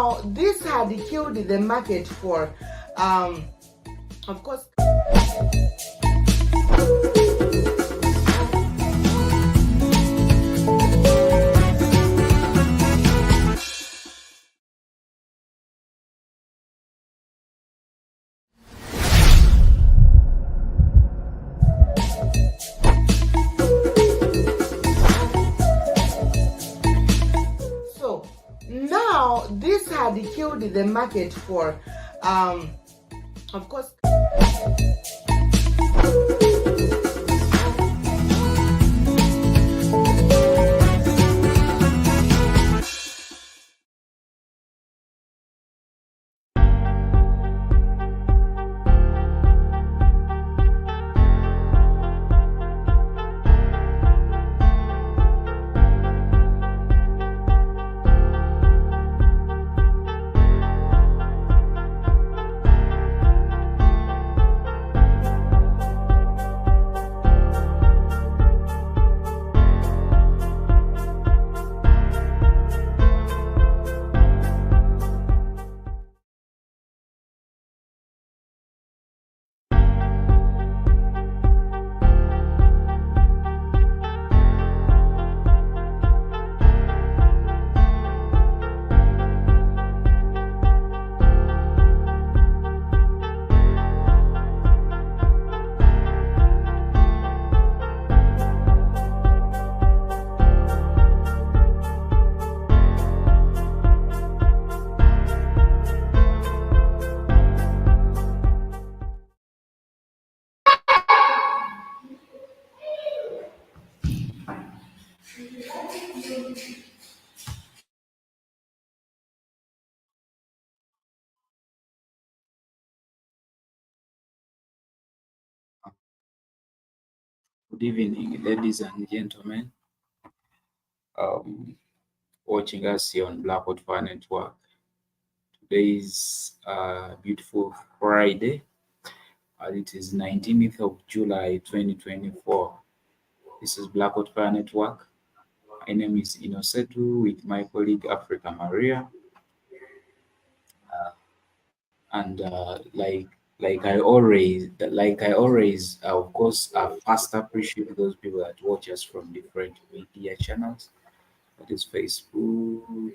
Now, this had killed the market for, of course. So now this had killed the market for, of course. Good evening, ladies and gentlemen, watching us here on Black Hot Fire Network. Today is beautiful Friday, and it is 19th of July 2024. This is Black Hot Fire Network. My name is INNOSSETU with my colleague Africa Maria. And like I always, of course, first appreciate those people that watch us from different media channels. That is Facebook,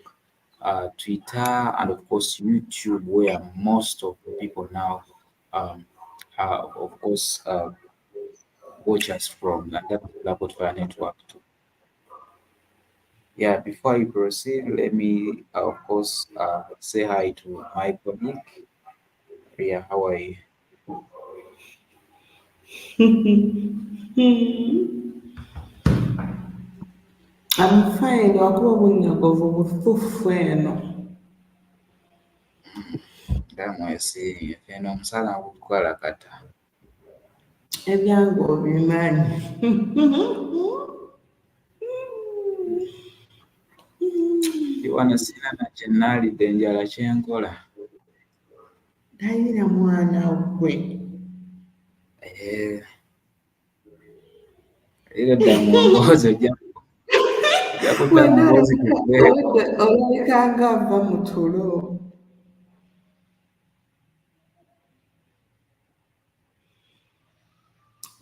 Twitter, and of course YouTube, where most of the people now, um, of course, watch us from, and that is Fire Network too. Yeah, before I proceed, let me, of course, say hi to my colleague. Yeah, how are you? I'm fine, wakuba bunyagovu bufufu eno. Mwesi eno omusala gukola kata Ebyange obimanyi. iwana sina na kyenaalidde enjala kyenkola. Tayina mwana gwe. Era dda mu mboozi ojja kudda mu mboozi olabika nga ava mu tulo.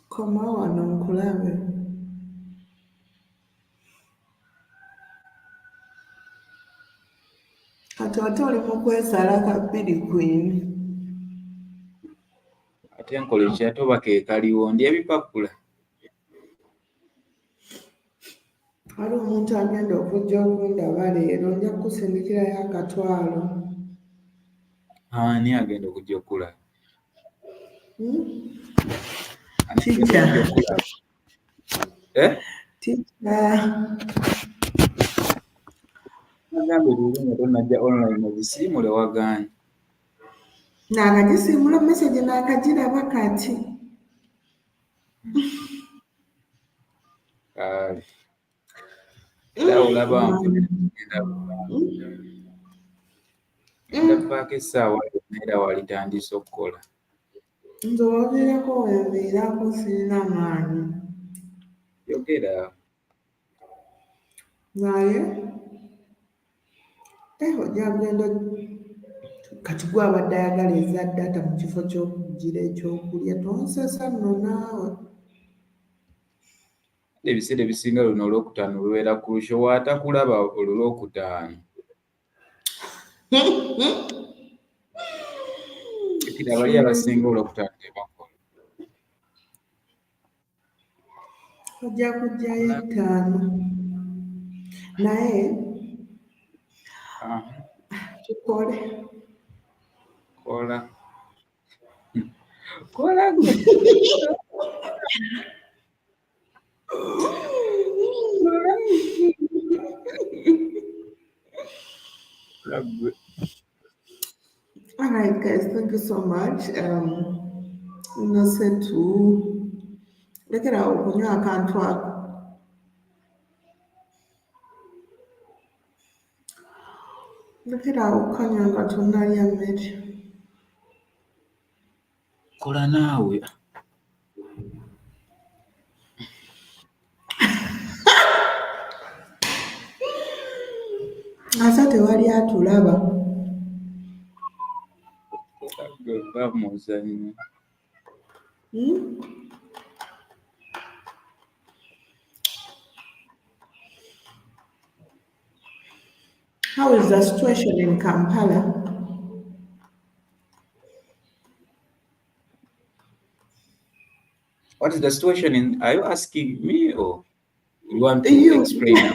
Koma wano nkulabe. Kati ate oli mu kwesala kabbiri kwini. ate enkola ekyatoba ke kaliwo ndi ebipapula. Wali omuntu agenda okujja okundaba leero nja kukusindikirayo akatwalo. Ani agenda okujja okulaba? Kijja. Kijja. Nagambe luli nga tonajja online obisiimule wagaanye. Naakagisiimula message naakagiraba kati. Kale. Era olaba ngenda vaako essaawa yonna era walitandise okukola. Nze owaviirako wenviirako sirina maanyi. Yogera. Naye ojja kugenda kati gwe abadde ayagala eza data mu kifo ky'okugira ekyokulya tonsesa nno naawe. ebiseera ebisinga luno olwokutaano lubeera kurusha waatakulaba olwokutaano ekira bali abasinga olwokutaano tebakola ojja kujjayo ettaano naye tukole kola kola gwe kola gwe All right, guys, thank you so much. Innosetu, lekerawo okunywa akantu ako. Lekerawo okukanywa nga tonnalya mmere. kola naawe Ate tewali atulaba. gwe va muzanyo How is the situation in Kampala? what is the situation in are you asking me or you want to You. explain now?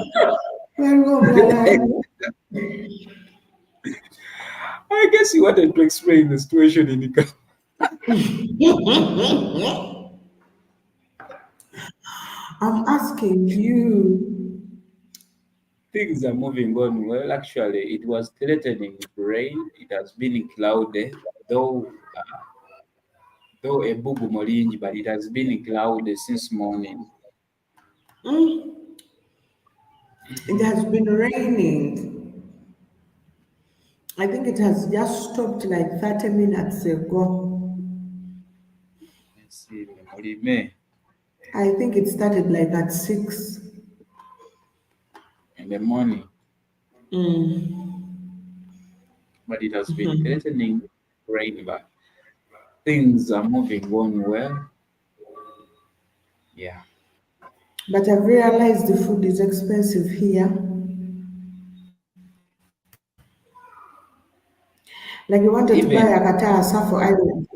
Waliwo omulala. I guess you wanted to explain the situation in the I'm asking you. things are moving on well. Actually, it was threatening to rain. It has been cloudy, though a bugu molingi, but it has been cloudy since morning. It has been raining. I think it has just stopped like 30 minutes ago. Let's see, Molime I think it started like at 6. in the morning, but it has been threatening rain. But things are moving on well. Yeah. But I've realized the food is expensive here. Like you wanted to buy Even a katala Safo Island.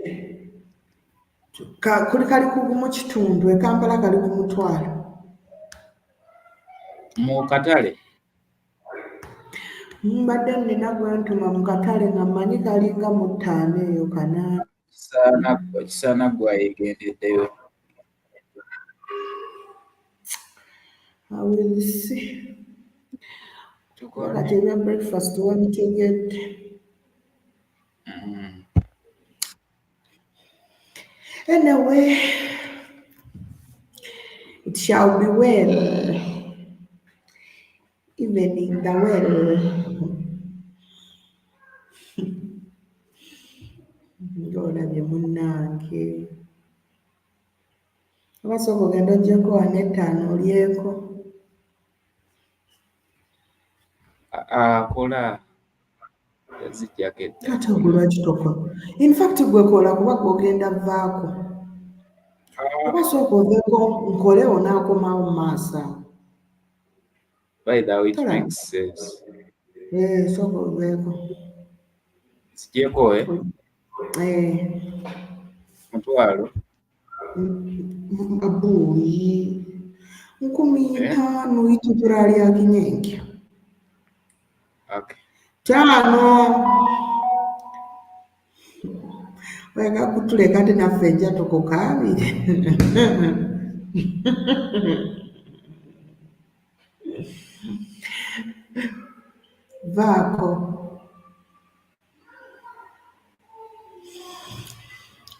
Kuli kali kugumu kitundu, e Kampala kali ku mutwalo. mu katale Mbadde nina gwe ntuma mu katale nga mmanyi kalinga mu 5 eyo 8. kisaana gwayegendeddeyo. I will see. Tukole. Kati ebya breakfast wabitegedde. Anyway, it shall be well. Even in the well. Ng'olabye munnange. Abasooka ogenda oggyeko wano ettaano olyeko. Kola yaziggyako Ate ettaano. ogulwa kitoko. In fact gwe kola kuba gw'ogenda vaako. Oba sooka oveeko nkole onaakomawo mu maaso awo. By the way, it Tolaba? makes sense. Sooka oveeko. Zigyeko mutwalo. Abuyi. 5,000 itujura lya kinyenke. Okay. 5. Wega kutuleka ate naffe ejja tukukaabire. Vaako.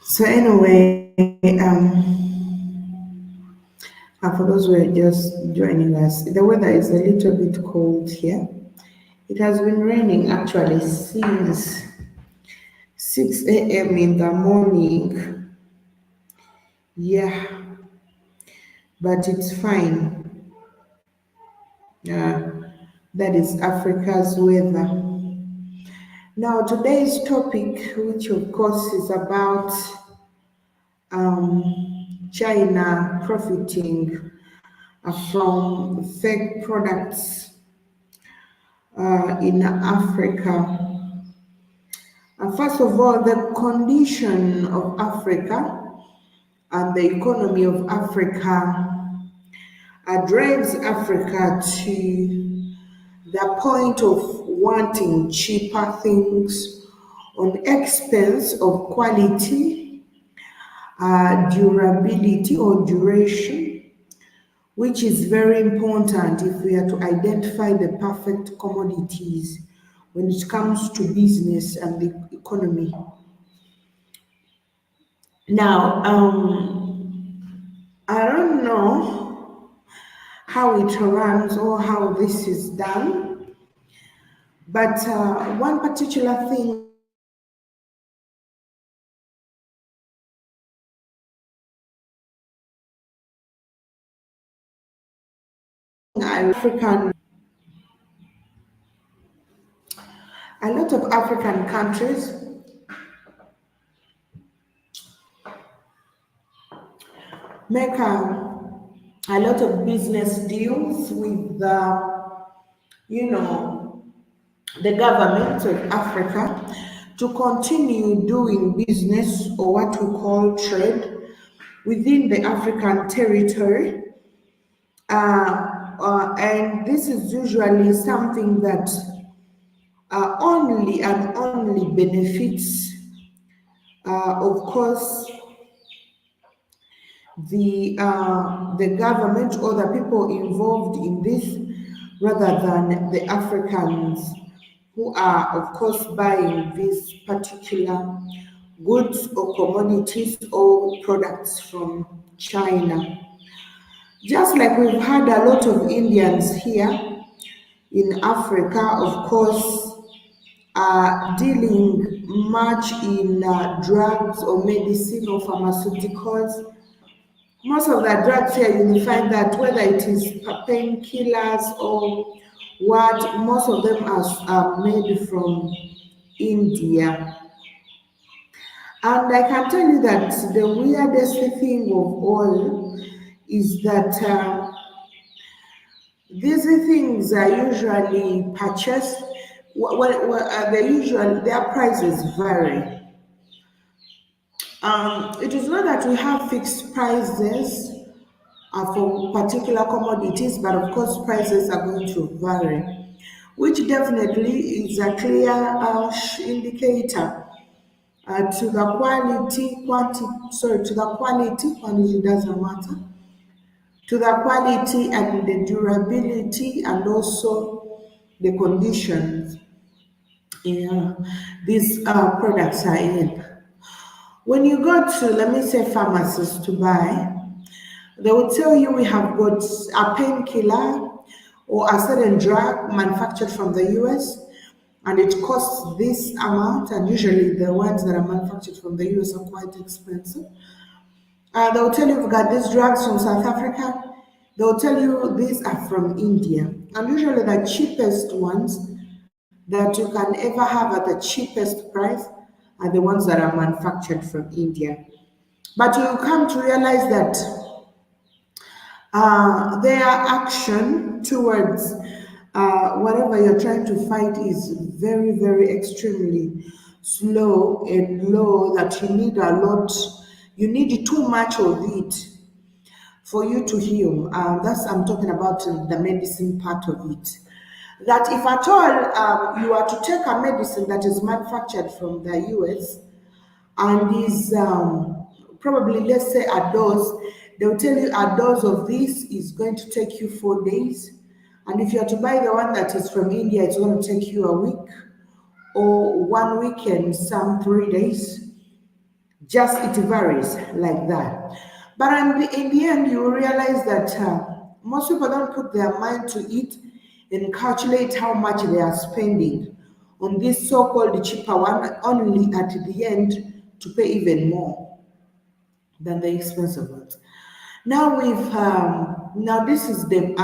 So anyway, for those who are just joining us, the weather is a little bit cold here. It has been raining actually since 6 a.m. in the morning. Yeah, but it's fine. That is Africa's weather. Now, today's topic, which of course is about China profiting from fake products in Africa. First of all, the condition of Africa and the economy of Africa drives Africa to the point of wanting cheaper things on expense of quality, durability or duration, which is very important if we are to identify the perfect commodities when it comes to business and the economy. Now, I don't know how it runs or how this is done, but one particular thing African, a lot of African countries make a lot of business deals with you know, the government of Africa to continue doing business or what we call trade within the African territory. And this is usually something that only and only benefits, of course, the government or the people involved in this, rather than the Africans who are, of course, buying these particular goods or commodities or products from China. Just like we've had a lot of Indians here in Africa, of course, dealing much in drugs or medicine or pharmaceuticals. Most of the drugs here, you will find that whether it is painkillers or what, most of them are made from India. And I can tell you that the weirdest thing of all is that these things are usually purchased. They usually their prices vary. It is not that we have fixed prices for particular commodities, but of course prices are going to vary, which definitely is a clear indicator to the quantity doesn't matter, to the quality and the durability and also the conditions these products are in. When you go to, let me say, pharmacies to buy, they will tell you we have got a painkiller or a certain drug manufactured from the US and it costs this amount, and usually the ones that are manufactured from the US are quite expensive. They'll tell you we've got these drugs from South Africa. They'll tell you these are from India. And usually the cheapest ones that you can ever have at the cheapest price are the ones that are manufactured from India. But you come to realize that their action towards whatever you're trying to fight is very, very extremely slow and low, that you need too much of it for you to heal. That's I'm talking about the medicine part of it. That if at all you are to take a medicine that is manufactured from the US and is probably, let's say, a dose, they'll tell you a dose of this is going to take you 4 days. And if you are to buy the one that is from India, it's going to take you a week or 1 week and some 3 days. Just it varies like that. But in the end, you will realize that most people don't put their mind to it and calculate how much they are spending on this so-called cheaper one, only at the end to pay even more than the expensive ones. Now this is the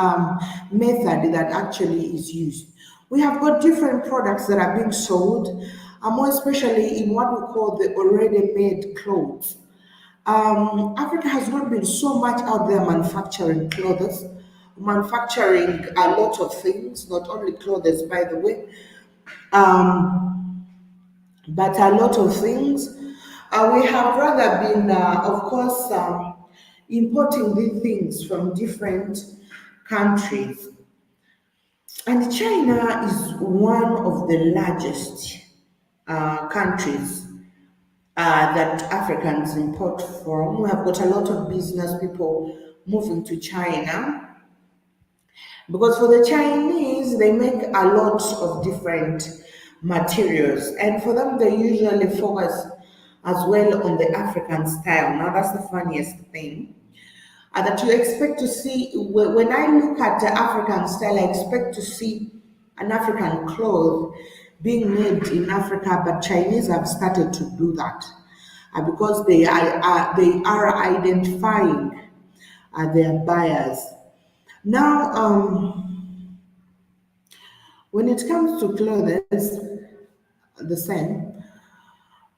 method that actually is used. We have got different products that are being sold more especially in what we call the already made clothes. Africa has not been so much out there manufacturing clothes, manufacturing a lot of things, not only clothes, by the way, but a lot of things. We have rather been, of course, importing these things from different countries. And China is one of the largest countries that Africans import from. We have got a lot of business people moving to China because for the Chinese, they make a lot of different materials, and for them, they usually focus as well on the African style. Now, that's the funniest thing. That you expect to see when I look at the African style, I expect to see an African cloth being made in Africa, but Chinese have started to do that because they are identifying their buyers. Now, when it comes to clothes, the same.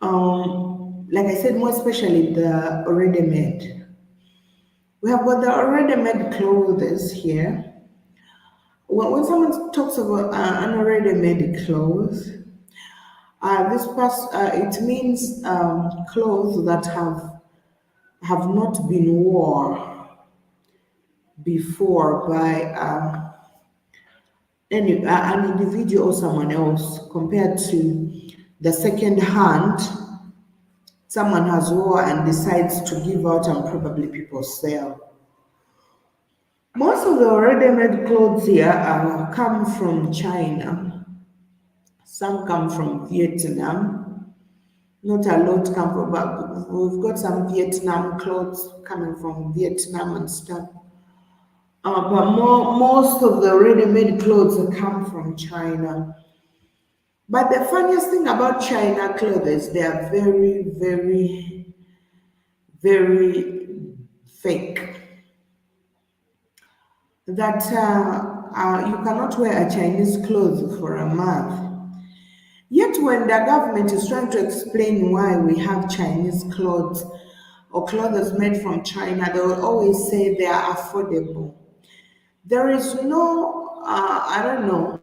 Like I said, more especially the already made. We have got the already made clothes here. When someone talks about an already made clothes, it means clothes that have not been worn before by an individual or someone else, compared to the second hand someone has wore and decides to give out and probably people sell. Most of the ready-made clothes here come from China. Some come from Vietnam. Not a lot come from, but we've got some Vietnam clothes coming from Vietnam and stuff. But most of the ready-made clothes come from China. But the funniest thing about China clothes, they are very, very, very fake. That you cannot wear a Chinese clothes for a month. Yet, when the government is trying to explain why we have Chinese clothes or clothes made from China, they will always say they are affordable. There is no, I don't know,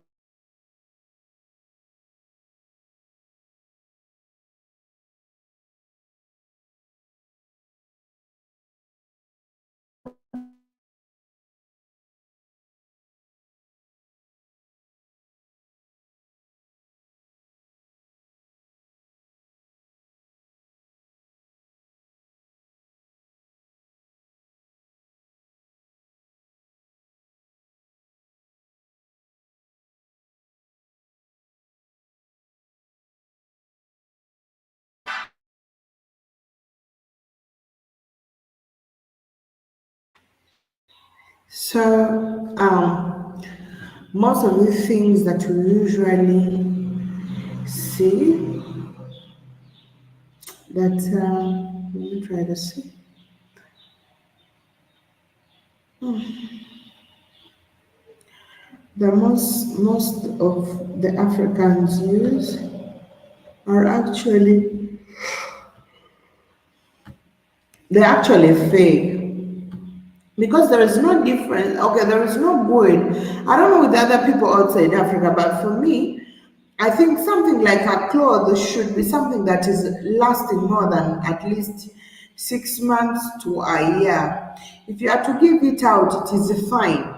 so most of the things that we usually see that, let me try to see. The most of the Africans use are actually they're actually fake because there is no difference. Okay, there is no good. I don't know with other people outside Africa, but for me, I think something like a cloth should be something that is lasting more than at least 6 months to a year. If you are to give it out, it is fine.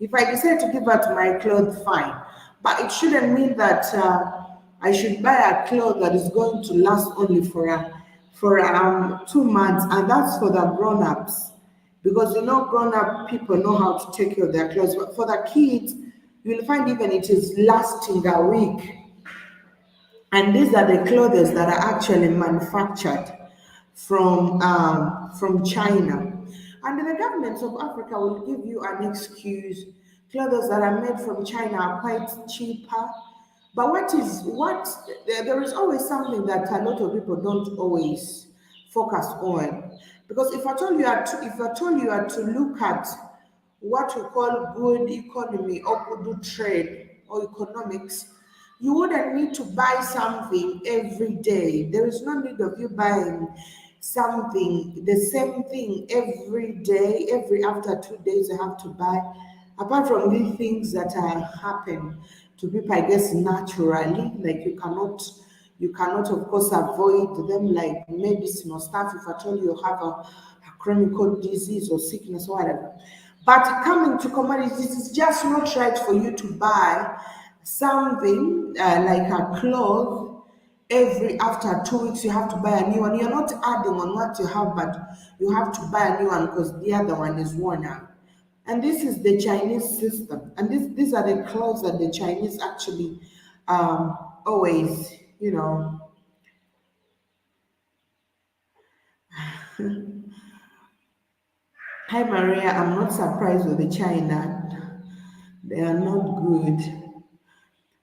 If I decide to give out my clothes, fine. But it shouldn't mean that I should buy a cloth that is going to last only for 2 months, and that's for the grown-ups. Because grown-up people know how to take care of their clothes. But for the kids, you'll find even it is lasting a week. And these are the clothes that are actually manufactured from China. And the governments of Africa will give you an excuse. Clothes that are made from China are quite cheaper. But there is always something that a lot of people don't always focus on. Because if I told you are to look at what we call good economy or good trade or economics, You wouldn't need to buy something every day. There is no need of you buying something, the same thing every day. Every after 2 days, you have to buy. Apart from these things that are happen to people, I guess naturally, like you cannot, of course, avoid them, like medicine or stuff. If at all you have a chronic disease or sickness or whatever. But coming to commodities, it's just not right for you to buy something like a cloth every after 2 weeks. You have to buy a new one. You're not adding on what you have, but you have to buy a new one because the other one is worn out. And this is the Chinese system. And these are the clothes that the Chinese actually always, you know. Hi Maria, I'm not surprised with the China. They are not good.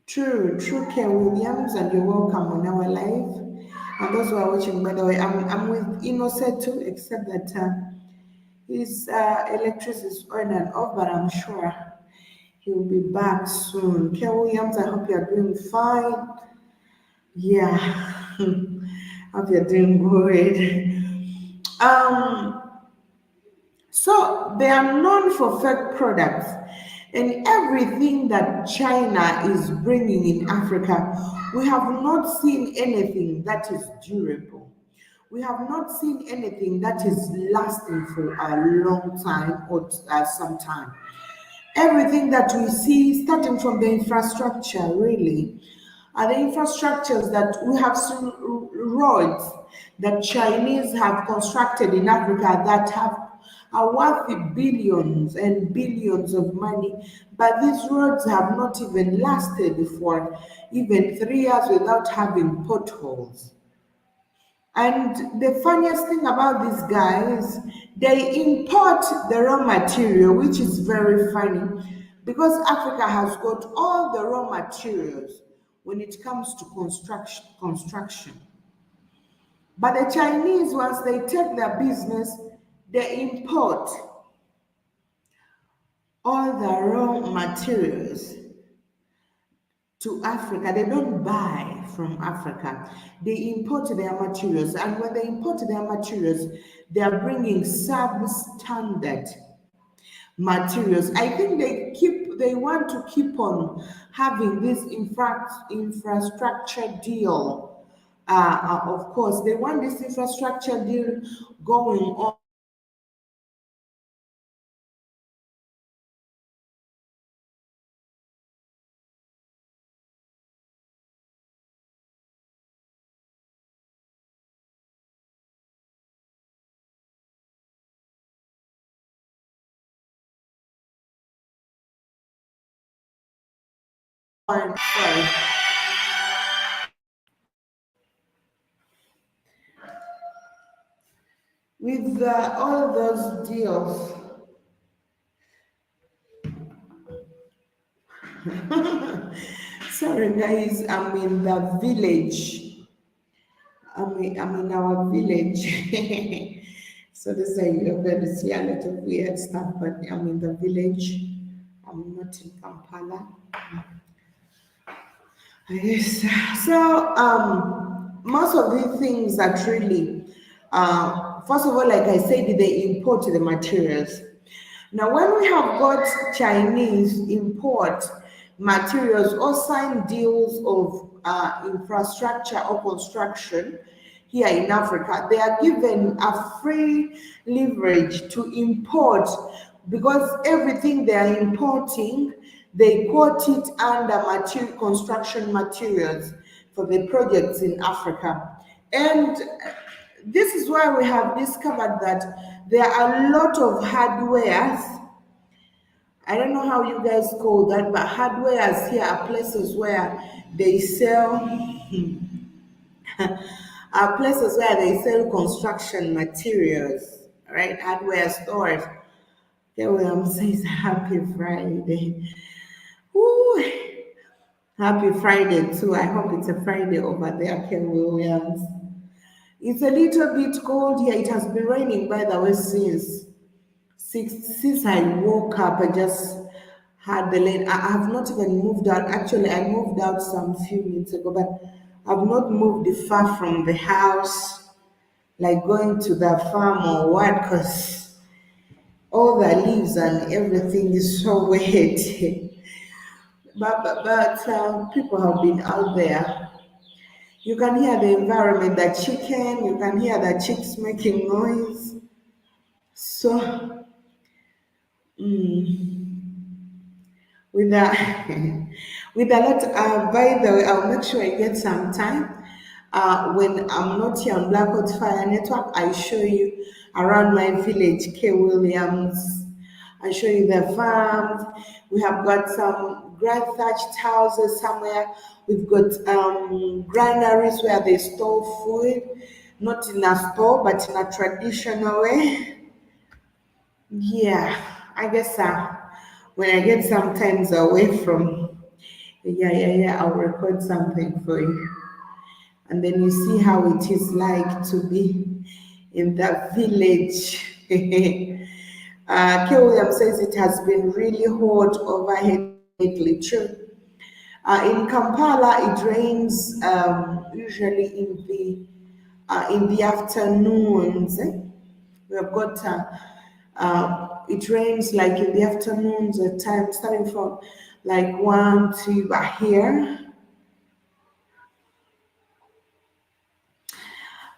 True, true, Ken Williams, and you're welcome on our live. And those who are watching, by the way, I'm with INNOSSETU, except that his electricity is on and off, but I'm sure he'll be back soon. Ken Williams, I hope you're doing fine. Yeah, hope you're doing good. So they are known for fake products, and everything that China is bringing in Africa, we have not seen anything that is durable. We have not seen anything that is lasting for a long time or some time. Everything that we see, starting from the infrastructure, really, are the infrastructures that we have seen roads that Chinese have constructed in Africa that are worth billions and billions of money, but these roads have not even lasted for even 3 years without having potholes. And the funniest thing about these guys, they import the raw material, which is very funny because Africa has got all the raw materials when it comes to construction. But the Chinese, once they take their business, they import all the raw materials to Africa. They don't buy from Africa. They import their materials. And when they import their materials, they are bringing substandard materials. I think they want to keep on having this infrastructure deal. Of course, they want this infrastructure deal going on. Sorry, with all those deals. Sorry, guys, I'm in the village. I'm in our village. So this is you're going to see a lot of weird stuff, but I'm in the village. I'm not in Kampala. Yes. So most of the things that really, first of all, like I said, they import the materials. Now, when we have got Chinese import materials or sign deals of infrastructure or construction here in Africa, they are given a free leverage to import because everything they are importing, they quote it under construction materials for the projects in Africa. And this is why we have discovered that there are a lot of hardwares. I don't know how you guys call that, but hardwares here are places where they sell are places where they sell construction materials, right? Hardware stores. Okay, William says happy Friday. Woo! Happy Friday too. I hope it's a Friday over there, Ken Williams. It's a little bit cold here. It has been raining, by the way, since I woke up. I just had the lane. I have not even moved out. Actually, I moved out some few minutes ago, but I've not moved far from the house, like going to the farm or what, because all the leaves and everything is so wet. But people have been out there. You can hear the environment, the chicken, you can hear the chicks making noise. So, with that, with a lot, by the way, I'll make sure I get some time. When I'm not here on Blackout Fire Network, I show you around my village, K. Williams. I show you the farms. We have got some grand thatched houses somewhere. We've got granaries where they store food, not in a store, but in a traditional way. Yeah, I guess when I get some times away from, yeah, I'll record something for you. And then you see how it is like to be in the village. K. William says it has been really hot overhead lately. True. In Kampala, it rains usually in the afternoons. We have got it rains like in the afternoons at times, starting from like 1 to here.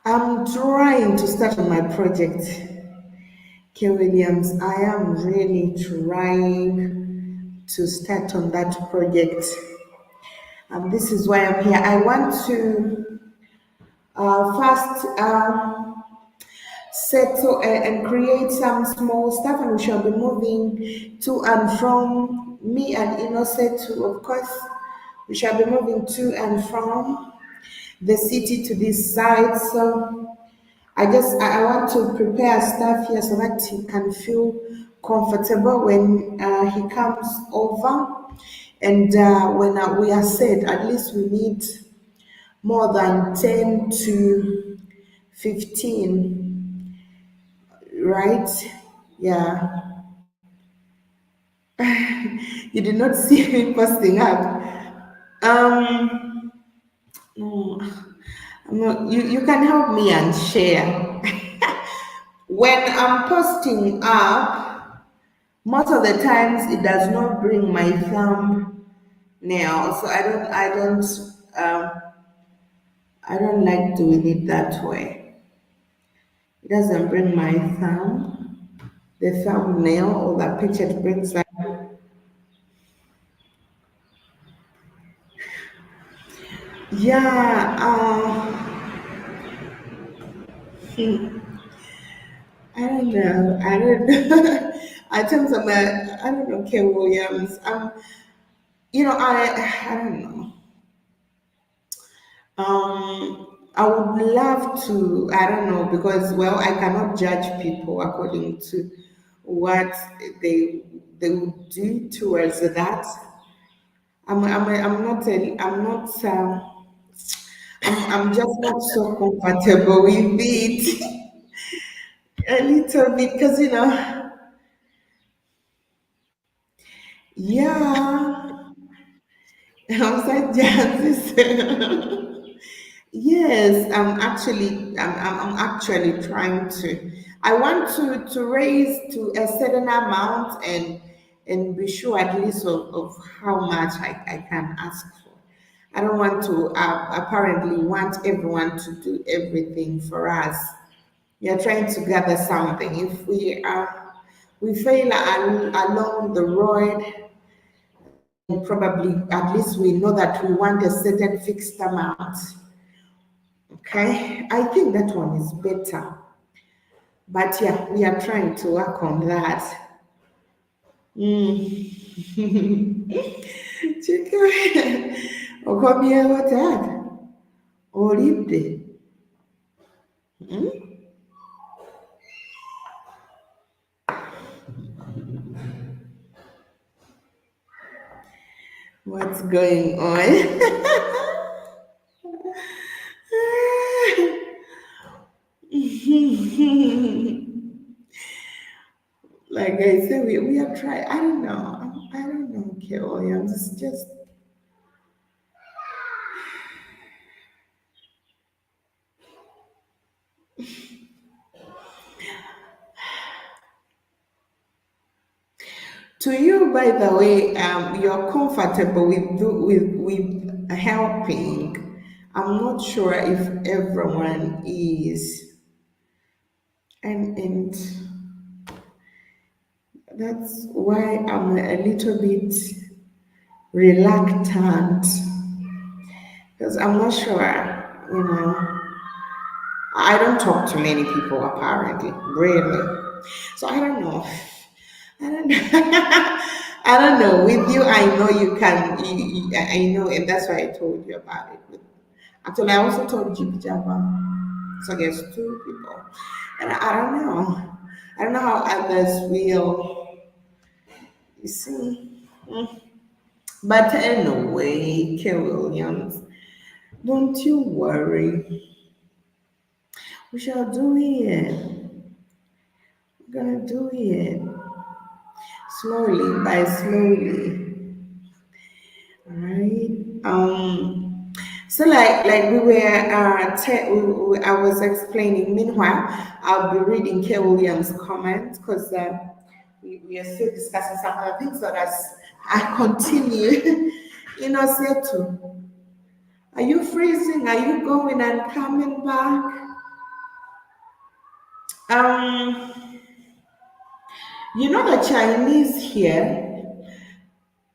I'm trying to start on my project, K. Williams. I am really trying to start on that project. And this is why I'm here. I want to first settle and create some small stuff, and we shall be moving to and from me and INNOSSETU, of course. We shall be moving to and from the city to this side. So I want to prepare stuff here so that he can feel comfortable when he comes over. And when we are set, at least we need more than 10 to 15, right? Yeah. You did not see me posting up. Um, no, you can help me and share. When I'm posting up, most of the times it does not bring my thumbnail, so um, I don't like doing it that way. It doesn't bring my the thumbnail or the picture. It brings like, yeah. I don't know. I don't know. At times I don't know, Ken Williams. I don't know. I would love to, I don't know, because, well, I cannot judge people according to what they they would do towards that. I'm not, I'm just not so comfortable with it. A little bit, because, yeah, I'm such Jansis. Yes, I'm actually trying to. I want to raise to a certain amount and be sure at least of how much I can ask for. I don't want to apparently want everyone to do everything for us. We are trying to gather something. If we fail along the road, then probably at least we know that we want a certain fixed amount. Okay, I think that one is better. But yeah, we are trying to work on that. Chicken. Okomie what that? Olide. What's going on? Like I said, we are trying. I don't know. I don't know. Okay, Williams, it's just to you. By the way, you're comfortable with with helping. I'm not sure if everyone is, and that's why I'm a little bit reluctant because I'm not sure. I don't talk to many people apparently, really. So I don't know. I don't know. I don't know. With you, I know you can. I know, and that's why I told you about it. But actually, I also told GP Java. So I guess two people, and I don't know. I don't know how others will. You see. But anyway, K. Williams, don't you worry. We shall do it. We're gonna do it slowly by slowly. All right. So like we were I was explaining. Meanwhile, I'll be reading K. Williams' comments because we are still discussing some other things. So as I continue, Innosetu, are you freezing? Are you going and coming back? Um, the Chinese here.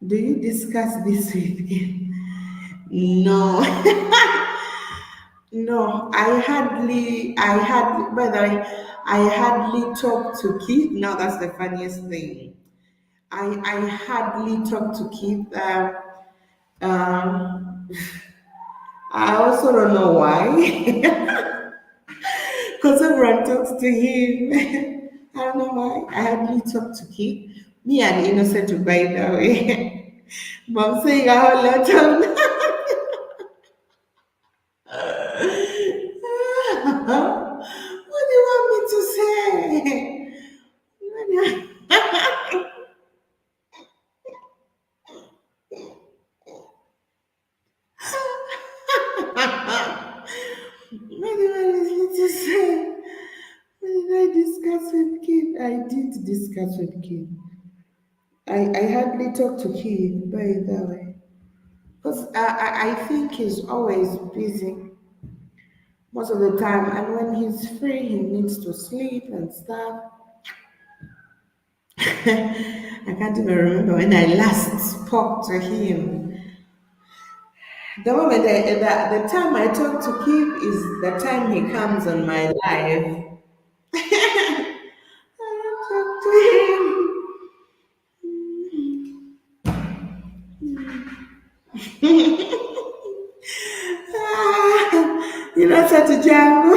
Do you discuss this with him? No, no. By the way, I hardly talk to Keith. Now that's the funniest thing. I hardly talk to Keith. Um, I also don't know why. Because everyone talks to him. I don't know why. I hardly talk to Keith. Me and Innocent, by the way. But I'm saying a whole lot of. What do you want me to say? What do you what do you want me to say? What did I discuss with Keith? I did discuss with Keith. I hardly talk to Keith, by the way. Because I think he's always busy most of the time. And when he's free, he needs to sleep and stuff. I can't even remember when I last spoke to him. The moment the time I talk to Keith is the time he comes on my live. I talk to him. You know, such a jungle.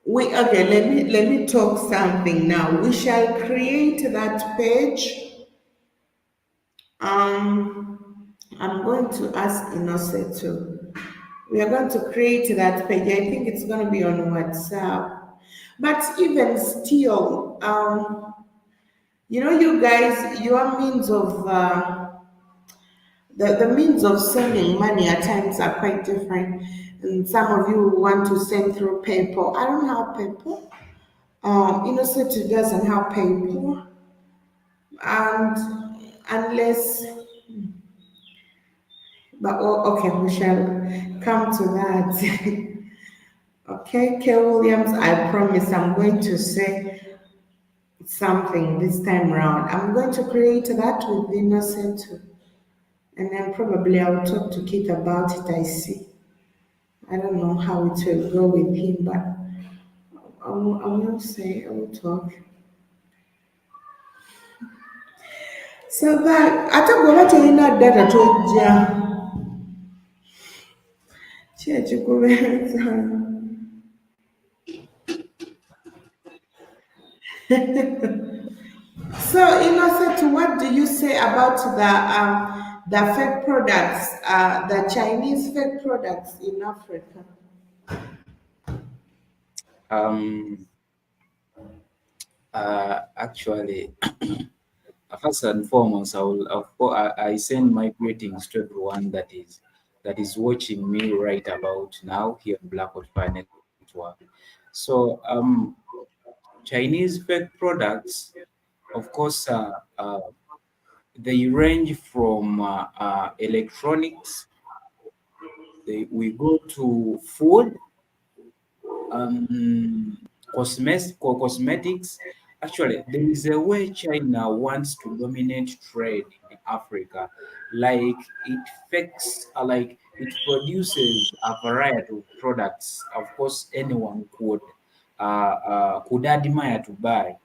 We okay. Let me talk something now. We shall create that page. I'm going to ask Innosetu. We are going to create that page. I think it's going to be on WhatsApp. But even still, you guys, your means of the means of sending money at times are quite different. And some of you want to send through PayPal. I don't have PayPal. Innocetu doesn't have PayPal. And unless, but okay, we shall come to that. Okay, K. Williams, I promise I'm going to say something this time round. I'm going to create that with Innocetu. And then probably I'll talk to Kit about it. I don't know how it will go with him, but I will talk. So that I talk about it in that data to ja. So, Innocent, what do you say about The fake products, the Chinese fake products in Africa. Um, Actually, first and foremost, I send my greetings to everyone that is watching me right about now here on Black Fire Network. So, Chinese fake products, of course, they range from electronics. We go to food, cosmetics. Actually, there is a way China wants to dominate trade in Africa. Like it produces a variety of products. Of course, anyone could admire to buy.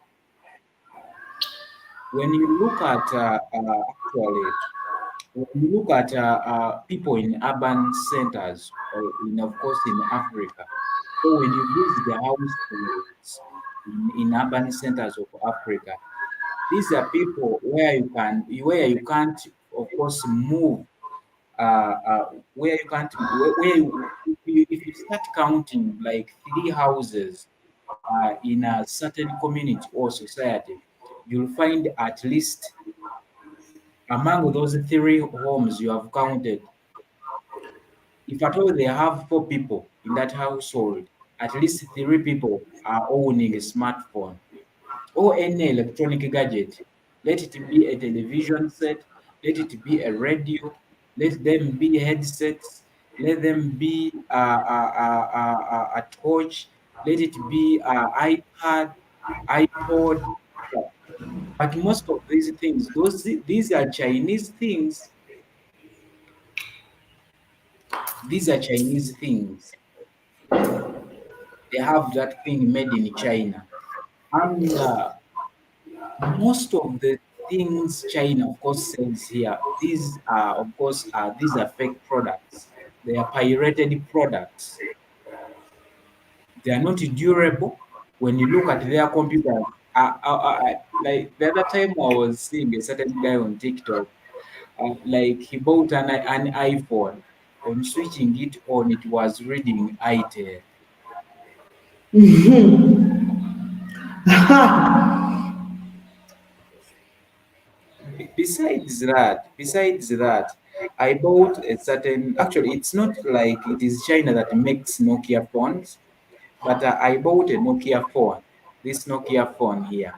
When you look at actually when you look at people in urban centers, or of course in Africa, or when you visit the households in urban centers of Africa, these are people where you can't, of course, move. Where you can't where you, if you start counting like three houses in a certain community or society, you'll find at least among those three homes you have counted, if at all they have four people in that household, at least three people are owning a smartphone or any electronic gadget. Let it be a television set, let it be a radio, let them be headsets, let them be a torch, let it be an iPad, iPod. But most of these things, these are Chinese things. These are Chinese things. They have that thing made in China. And most of the things China, of course, sells here, these are fake products. They are pirated products. They are not durable. When you look at their computers, like the other time I was seeing a certain guy on TikTok, like he bought an iPhone. On switching it on, it was reading ITEL. Besides that, I bought a certain. Actually, it's not like it is China that makes Nokia phones, but I bought a Nokia phone. This Nokia phone here,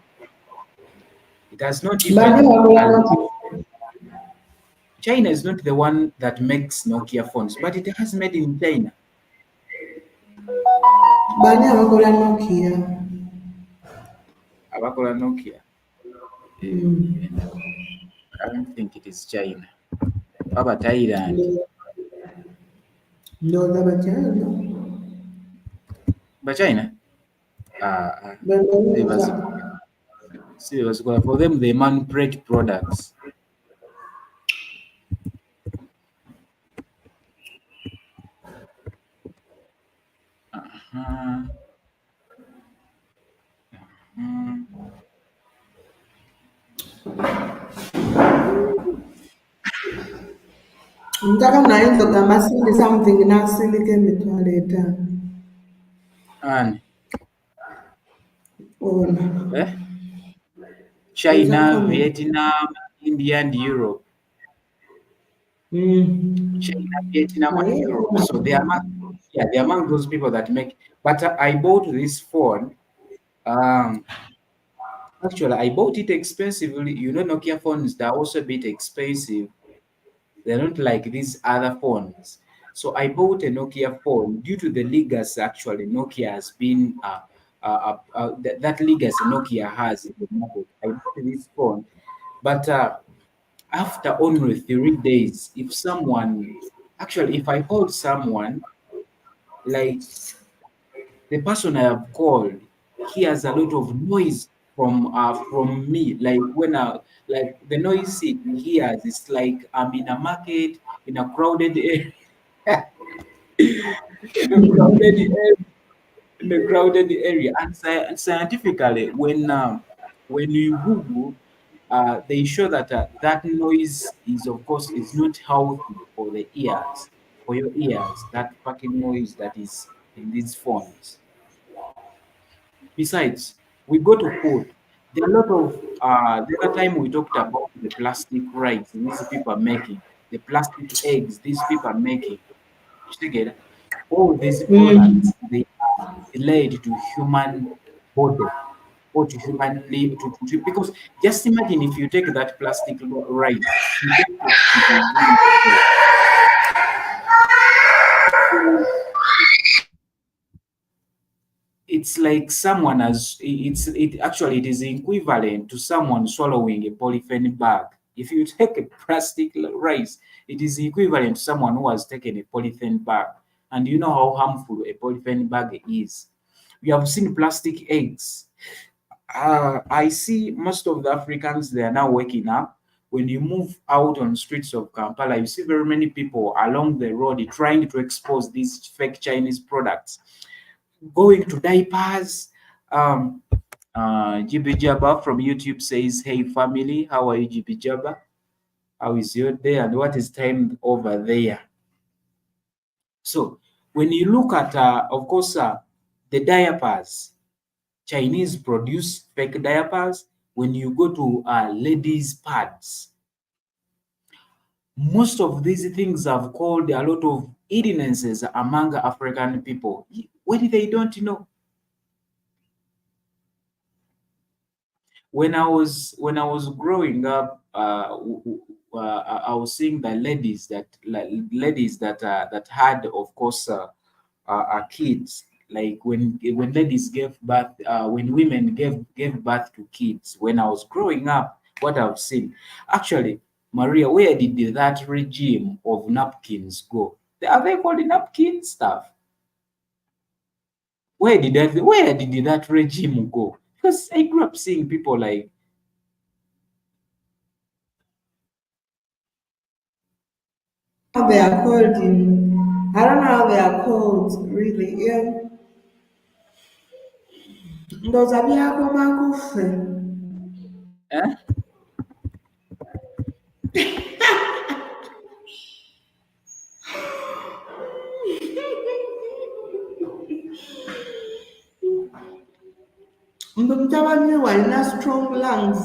it has not Bani even. wagula China is not the one that makes Nokia phones, but it has made in China. Nokia. Abakola Nokia. No, I don't think it is China. Baba Thailand. No, no, the But China. Uh, Banyarwanda. uh, Serious. For them, they manipulate products. Uh, mm, Mtaka nayenza amasindi something nasindika emitwalo etaano. and Ona. eh, Koza China, comment. Vietnam, India, and Europe. China, Vietnam, and Naye Europe. So they are yeah, they're among those people that make. But I bought this phone. Um, Actually, I bought it expensively. You know, Nokia phones they're also a bit expensive. They're not like these other phones. So I bought a Nokia phone due to the legacy. Actually, Nokia has been that legacy Nokia has in the market. I bought this phone, but after only 3 days, if I called someone, like the person I have called hears a lot of noise from me. Like like the noise he hears, it's like I'm in a market in a crowded area, in a crowded area, in a crowded area. And scientifically, when you Google. they show that that noise is, of course, is not healthy for the ears, for your ears. That fucking noise that is in these phones. Besides, we go to food. There are a lot of the other time we talked about the plastic rice these people are making, the plastic eggs these people are making. Together, all these Mm. products they are delayed to human body or to human live because just imagine if you take that plastic rice, you take it to the green store. It's like someone has it actually it is equivalent to someone swallowing a polythene bag. If you take a plastic rice, it is equivalent to someone who has taken a polythene bag. And you know how harmful a polythene bag is. We have seen plastic eggs. I see most of the Africans, they are now waking up. When you move out on streets of Kampala, you see very many people along the road trying to expose these fake Chinese products, going to diapers. Um, GB Jabba from YouTube says, "Hey family, how are you, GB Jabba? How is your day and what is time over there?" So when you look at, of course, the diapers, Chinese produce fake diapers. When you go to ladies' pads, most of these things have caused a lot of illnesses among African people. What they don't know. When I was growing up, I was seeing the ladies that that had, of course, kids. Like when ladies gave birth, when women gave birth to kids. When I was growing up, what I've seen, actually, Maria, where did that regime of napkins go? Are they called napkin stuff? Where did that regime go? Because I grew up seeing people like, How they are called in, I don't know how they are called really. Yeah. Ndoza byako makufe. eh? Mndu mtabanyi walina strong lungs.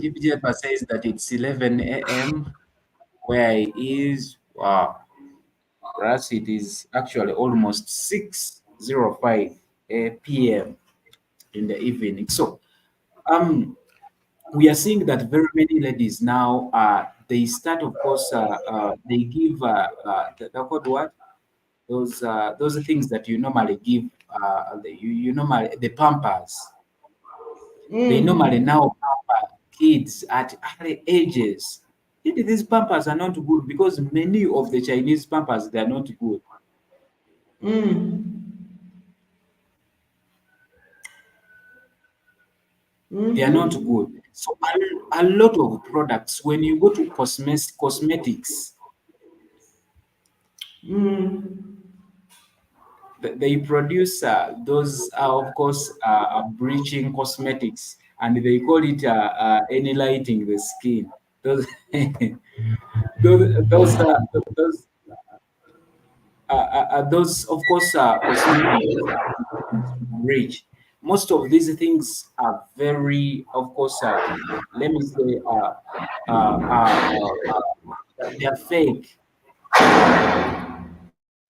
GPGFA says that it's 11 a.m. where it is. Wow, for us it is actually almost 6:05 p.m. in the evening. So, um, we are seeing that very many ladies now, they start, of course, they give, they're called what? Those are things that you normally give, you normally, the pampers. They normally Mm. now pamper kids at early ages. Yet these pampers are not good because many of the Chinese pampers, they are not good. Mm. They are not Mm-hmm. good. So a lot of products, when you go to cosmetics, Mm. they produce those, of course, bleaching cosmetics, and they call it annihilating the skin. Those, those those, of course, cosmetics rich. Most of these things are very, of course, let me say, they are fake.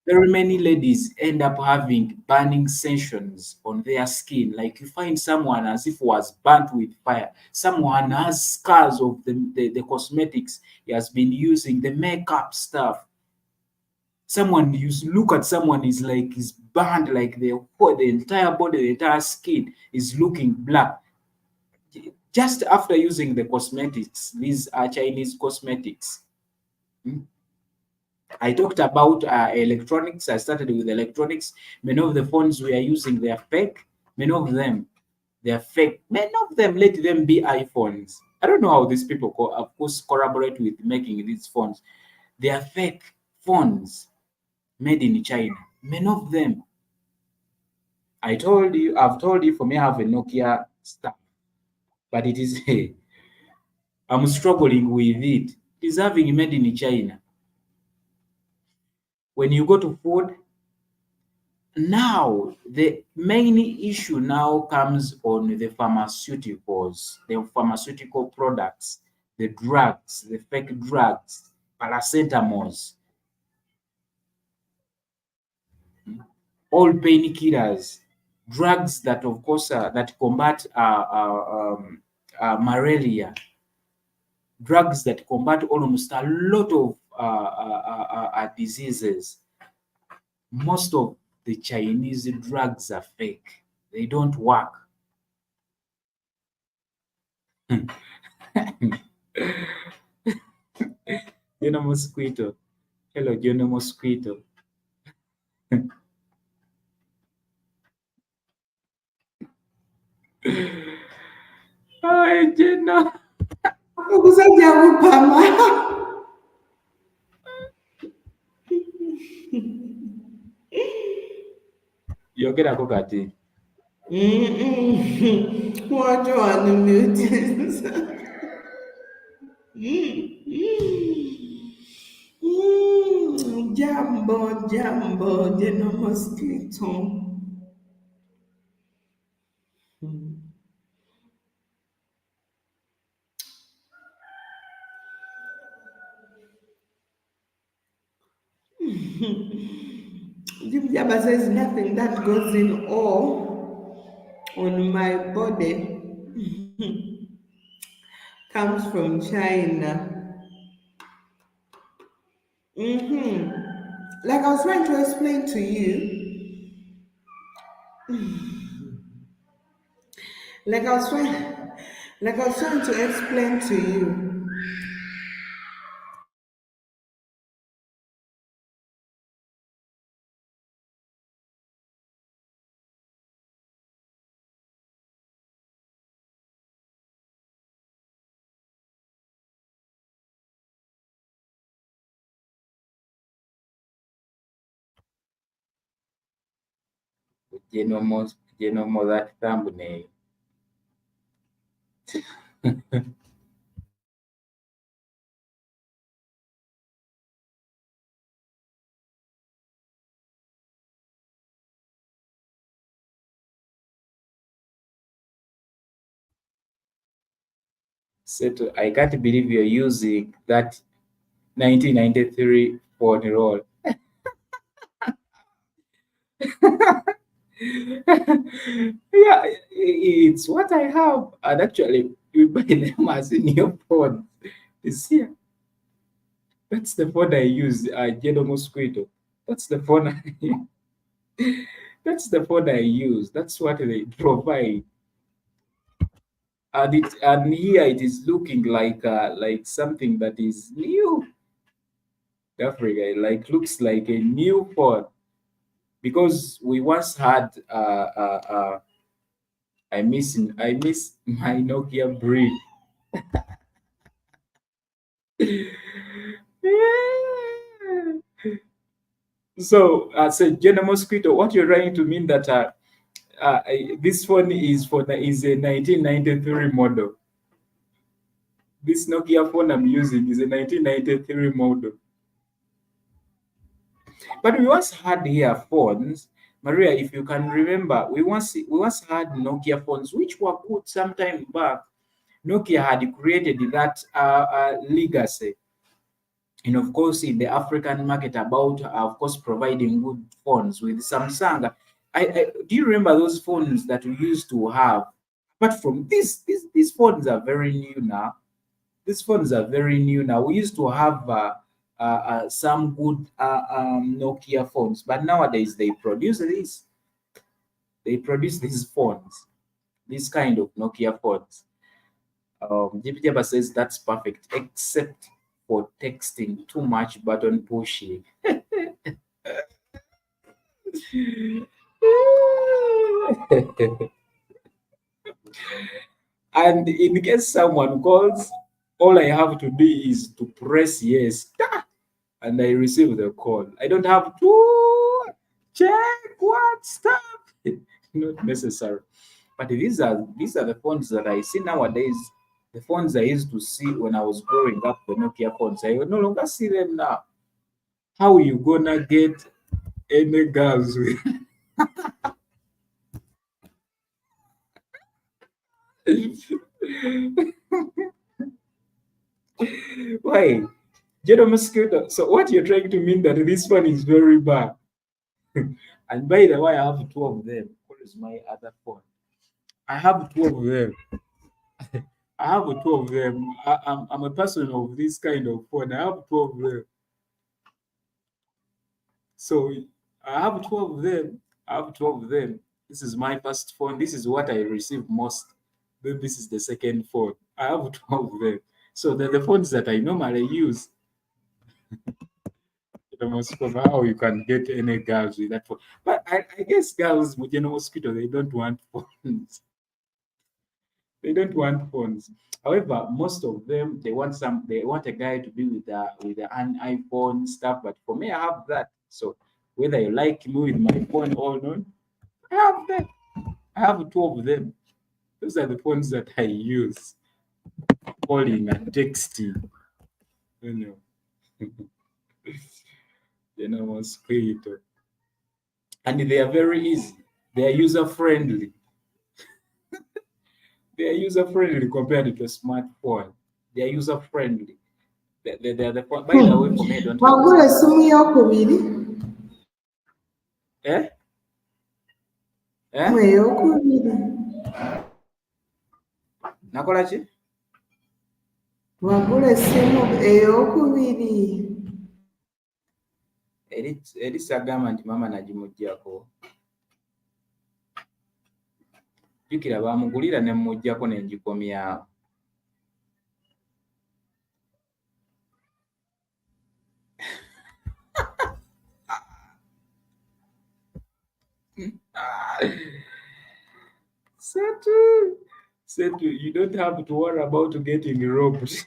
Very many ladies end up having burning sensations on their skin. Like you find someone as if was burnt with fire. Someone has scars of the cosmetics he has been using, the makeup stuff. Someone, you look at someone is like is burned, like the entire body, the entire skin is looking black just after using the cosmetics. These are Chinese cosmetics. Hmm? I talked about electronics. I started with electronics. Many of the phones we are using, they are fake. Many of them, they are fake. Many of them, let them be iPhones. I don't know how these people, of course, collaborate with making these phones. They are fake phones. made in China. Many of them. I've told you for me, I have a Nokia stuff, but it is, I'm struggling with it. It is having made in China. When you go to food, now the main issue now comes on the pharmaceuticals, the pharmaceutical products, the drugs, the fake drugs, paracetamols, all painkillers, drugs that, of course, that combat malaria, drugs that combat almost a lot of diseases. Most of the Chinese drugs are fake. They don't work. Jeno mosquito. Hello, Jeno mosquito. Hi, Jeno. Okusajja kupama. Yogerako kati. Watch on mute. Jambo, jambo, jeno mosquito. Jim Jabba says nothing that goes in all on my body comes from China. Like I was trying to explain to you, like I was trying, like I was trying to explain to you. Jeno that thumbnail. So I can't believe you're using that 1993 phone roll. Yeah, it's what I have. And actually, you buy them as a new phone. This here, that's the phone I use. Jeno Mosquito. That's the phone. That's the phone I use. That's what they provide. And here it is looking like something that is new. Africa, like looks like a new phone because we once had I miss my Nokia breed. So, so General Mosquito, what you're trying to mean that this phone is a 1993 model. This Nokia phone I'm using is a 1993 model. But we once had here phones, Maria. If you can remember, we once had Nokia phones which were good some time back. Nokia had created that legacy, and of course in the African market about, of course, providing good phones with Samsung. I do you remember those phones that we used to have? Apart from these phones are very new now. These phones are very new now. We used to have some good Nokia phones, but nowadays they produce this. They produce these phones, this kind of Nokia phones. GPTaba says that's perfect, except for texting, too much button pushing. And in case someone calls, all I have to do is to press yes. and I receive the call. I don't have to check what stuff. Not necessary. But these are the phones that I see nowadays. The phones I used to see when I was growing up, the Nokia phones. I no longer see them now. How you gonna get any girls with why? General mosquito. So what you're trying to mean that this one is very bad. And by the way, I have two of them. What is my other phone? I have two of them. I have two of them. I'm a person of this kind of phone. I have two of them. So I have two of them. I have two of them. This is my first phone. This is what I receive most. Then this is the second phone. I have two of them. So the phones that I normally use. The mosquito, how you can get any girls with that phone. But I guess girls with mosquito, they don't want phones. They don't want phones. However, most of them they want a guy to be with an iPhone stuff. But for me, I have that. So whether you like me with my phone or not, I have that. I have two of them. Those are the phones that I use. Calling and texting. You know. Mosquito. And they are very easy. They are user friendly. They are user friendly compared to a smartphone. They are user friendly. They are the phone. By the way, for me, I don't have a wagula smartphone. essimu y'okubiri Eh? Eh? ey'okubiri Nakola ki? wagula essimu ey'okubiri Eri sagamba nti maama nagimuggyako. Jjukira baamugulira ne mmuggyako ne ngikomyawo. Setu, Setu, you don't have to worry about getting robbed.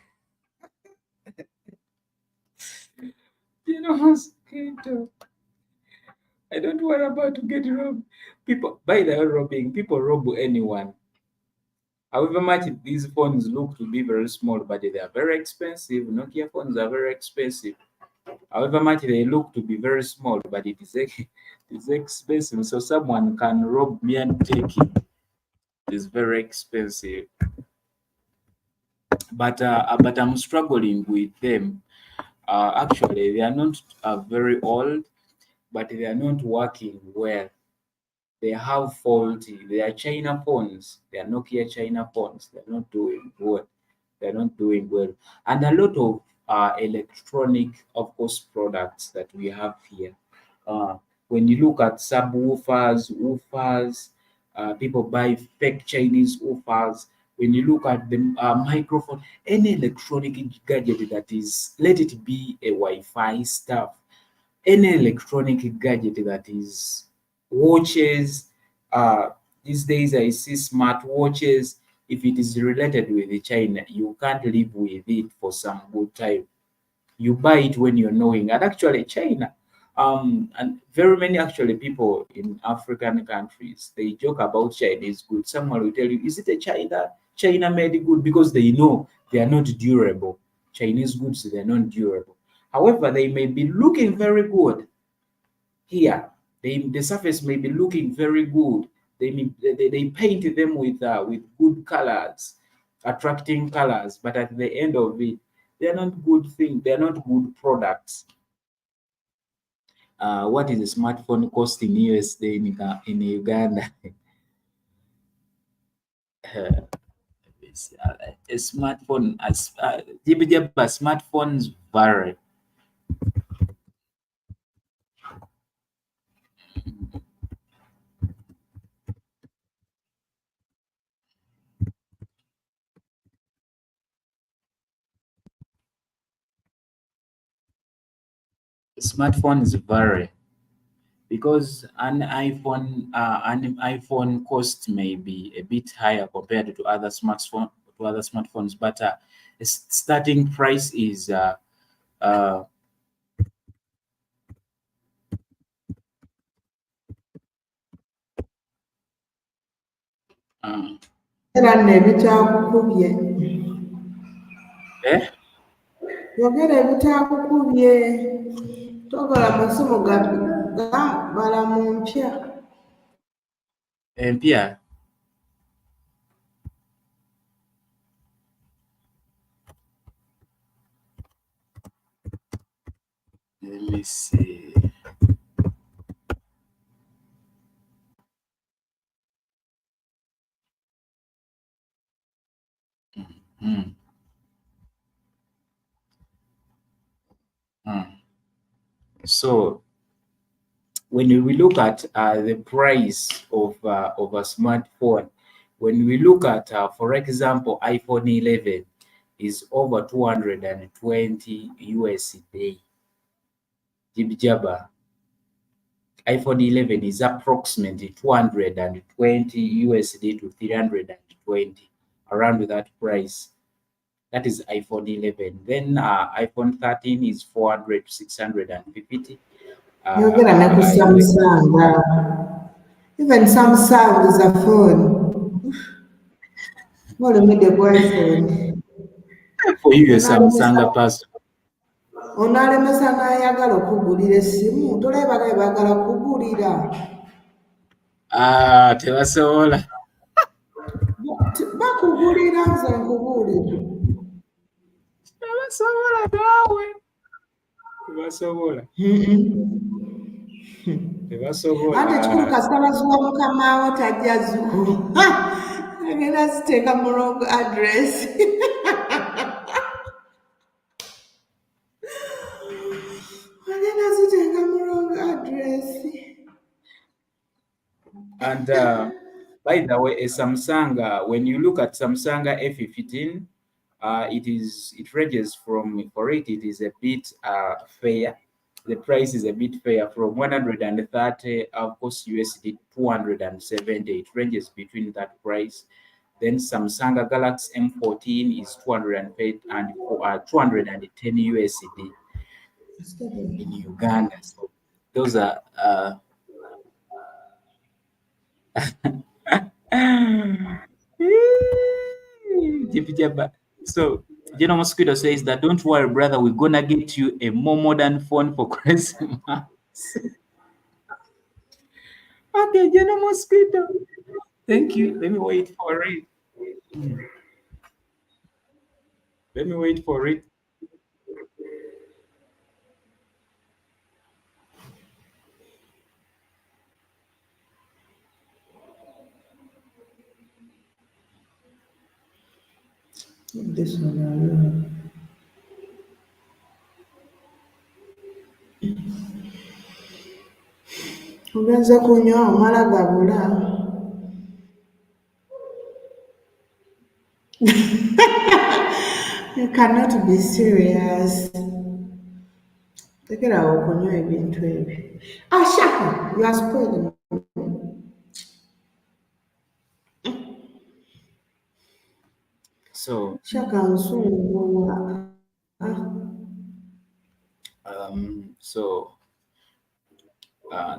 Mosquito. I don't worry about getting robbed. People, by the way, robbing, people rob anyone. However much these phones look to be very small, but they are very expensive. Nokia phones are very expensive. However much they look to be very small, but it's expensive. So someone can rob me and take it. It's very expensive. But I'm struggling with them. Actually, they are not very old, but they are not working well. They have faulty. They are China phones. They are Nokia China phones. They're not doing well. They're not doing well. And a lot of electronic, of course, products that we have here. Uh, when you look at subwoofers, woofers, people buy fake Chinese woofers. When you look at the microphone, any electronic gadget that is, let it be a Wi-Fi stuff, any electronic gadget that is watches. Uh, these days, I see smart watches. If it is related with China, you can't live with it for some good time. You buy it when you're knowing. And actually, China, and very many actually people in African countries, they joke about Chinese goods. Someone will tell you, is it a China made good? Because they know they are not durable. Chinese goods, they're not durable. However, they may be looking very good here. The surface may be looking very good. They paint them with good colors, attracting colors, but at the end of it, they're not good things. They're not good products. What is a smartphone cost in USD in Uganda? A smartphone, as smartphones vary. Smartphones vary because an iPhone cost may be a bit higher compared to other smartphones, but starting price is Mm. Era nno ebitaakukubye. Eh? Yogera ebitaakukubye. Twagala amasimu bala mu mpya. Empya. Let me see. Mm. Mm. So when we look at the price of a smartphone, when we look at, for example, iPhone 11 is over 220 USD. Jibjaba. iPhone 11 is approximately 220 USD to 320, around that price. That is iPhone 11. Then iPhone 13 is 400 to 650. Yogera ne ku Samsung. Even Samsung is a phone. Ng'olumidde ku iPhone. For you, a Onaalemesa Samsung person. onaalemesa n'ayagala okugulira essimu. Tolaba baagala kugulira. Tebasobola. Bakugulira nze nkubuulira. Tebasobola naawe. Tebasobola. Anti ekikulu Tebasobola. kasita bazuwa mukama wo tajja zuku. Agenda ziteeka mu wrong address. Agenda ziteeka mu wrong address. And by the way, a Samsung, when you look at Samsung A15, it ranges from, for it is a bit fair. The price is a bit fair from 130, of course, USD 270. It ranges between that price. Then Samsung Galaxy M14 is 210 USD in Uganda. So those are Jibijaba. So, General Mosquito says that don't worry, brother, we're gonna get you a more modern phone for Christmas. Okay, General Mosquito. Thank you. Let me wait for it. Let me wait for it. This one. Ogenze kunywa omala gabula. You cannot be serious. Tekerawo okunywa ebintu ebyo. Shaka, you are spoiling. So, Shaka nsumbuwa. so,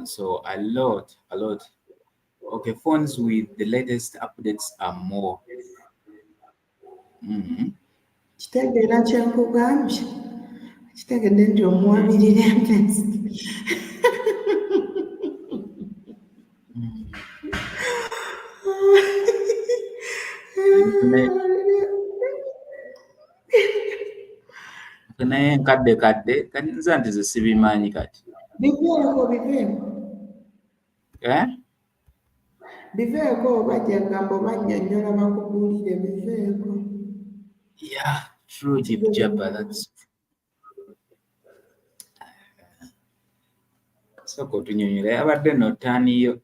so a lot. Okay, phones with the latest updates are more. Mhm. Kitegeera kye nkugambye. Kitegedde nti omuwabirira empesi. Naye nkadde kati nze nti ze sibimanyi kati. Biveeko. Eh? Biveeko bajja gamba bannyonnyola bakubuulire biveeko. Yeah, true, Jibjaba. That's sooka otunyonyola yabadde nottaaniyo.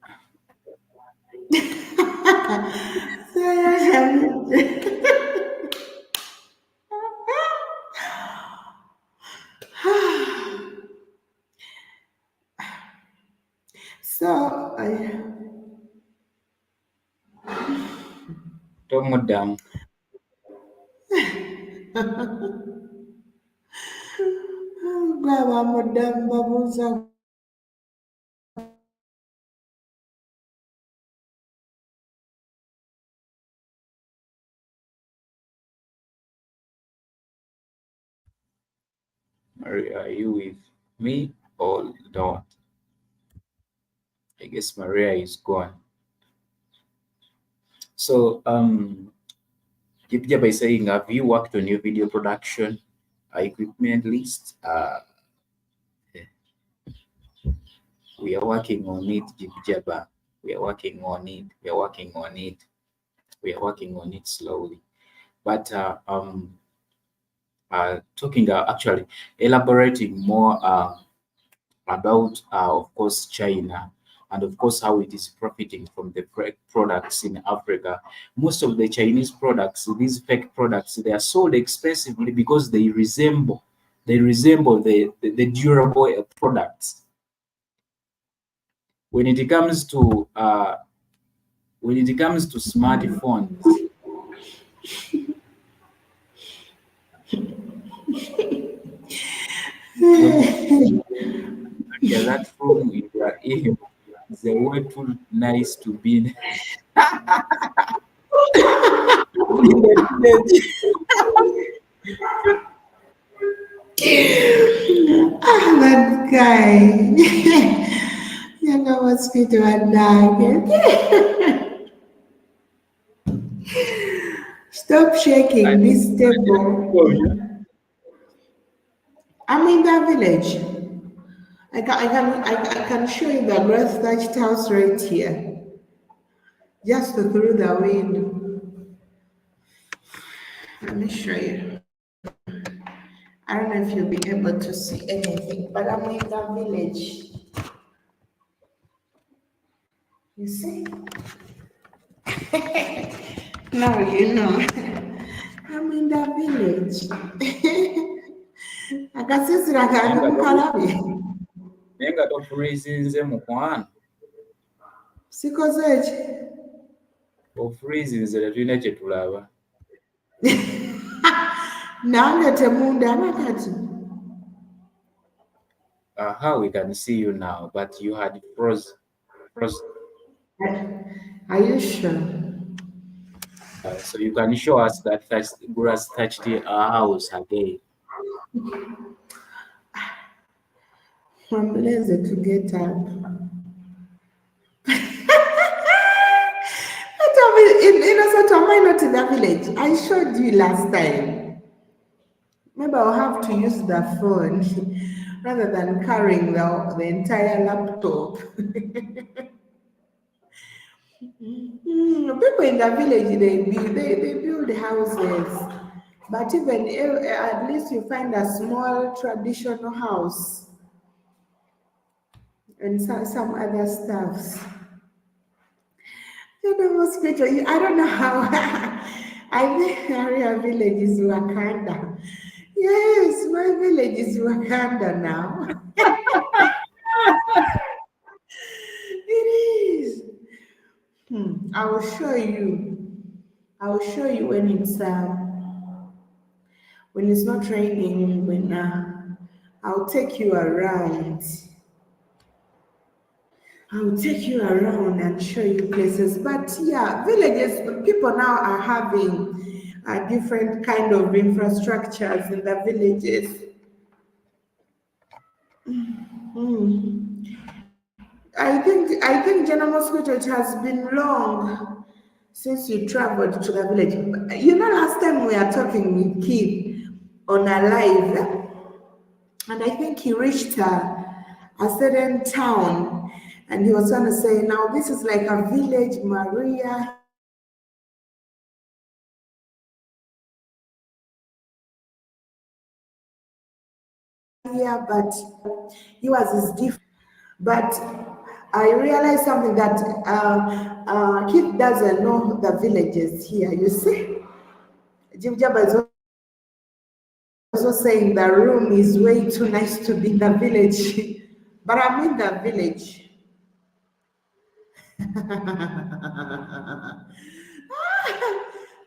So, Tomuddamu. gwe abamuddamu babuuza Maria, are you with me or don't? I guess Maria is gone. So, Jipja by saying, have you worked on your video production equipment list? We are working on it, Jipjaba. We are working on it. We are working on it. We are working on it slowly. But talking actually elaborating more about, of course, China, and of course how it is profiting from the products in Africa. Most of the Chinese products, these fake products, they are sold expensively because they resemble the durable products. When it comes to smartphones, when yeah, that room you are in is a way too nice to be in, in the village. Ah, that guy. Younger mosquito and die. Stop I shaking this oh, table. yeah. I'm in that village. I can show you the grass thatched house right here, just through the window. Let me show you. I don't know if you'll be able to see anything, but I'm in the village. You see? Now you know. I'm in the village. Akasisira naye kange nga mukalabe. tofurizinze mukwano Sikoze ki? ofurizinze tetulina kye tulaba. Nange temundaba kati. How we can see you now, but you had frozen. Are you sure? So you can show us that grass touched our house again. I'm lazy to get up. Tell me, in am I not in the village? I showed you last time. Maybe I'll have to use the phone rather than carrying the entire laptop. People in the village, they build houses. But even at least you find a small traditional house and some other stuffs. You know, mosquito. I don't know how. I think area village is Wakanda. Yes, my village is Wakanda now. It is. I will show you. I will show you when it's not raining. When I'll take you around. I'll take you around and show you places. But yeah, villages, people now are having different kind of infrastructures in the villages. I think General Mosquito, it has been long since you traveled to the village. You know, last time we are talking with Keith on a live, and I think he reached a certain town, and he was trying to say, now this is like a village, Maria here, but he was is different. But I realized something that Keith doesn't know the villages here. You see, Jim Jabba is also saying the room is way too nice to be in the village, but I'm in the village.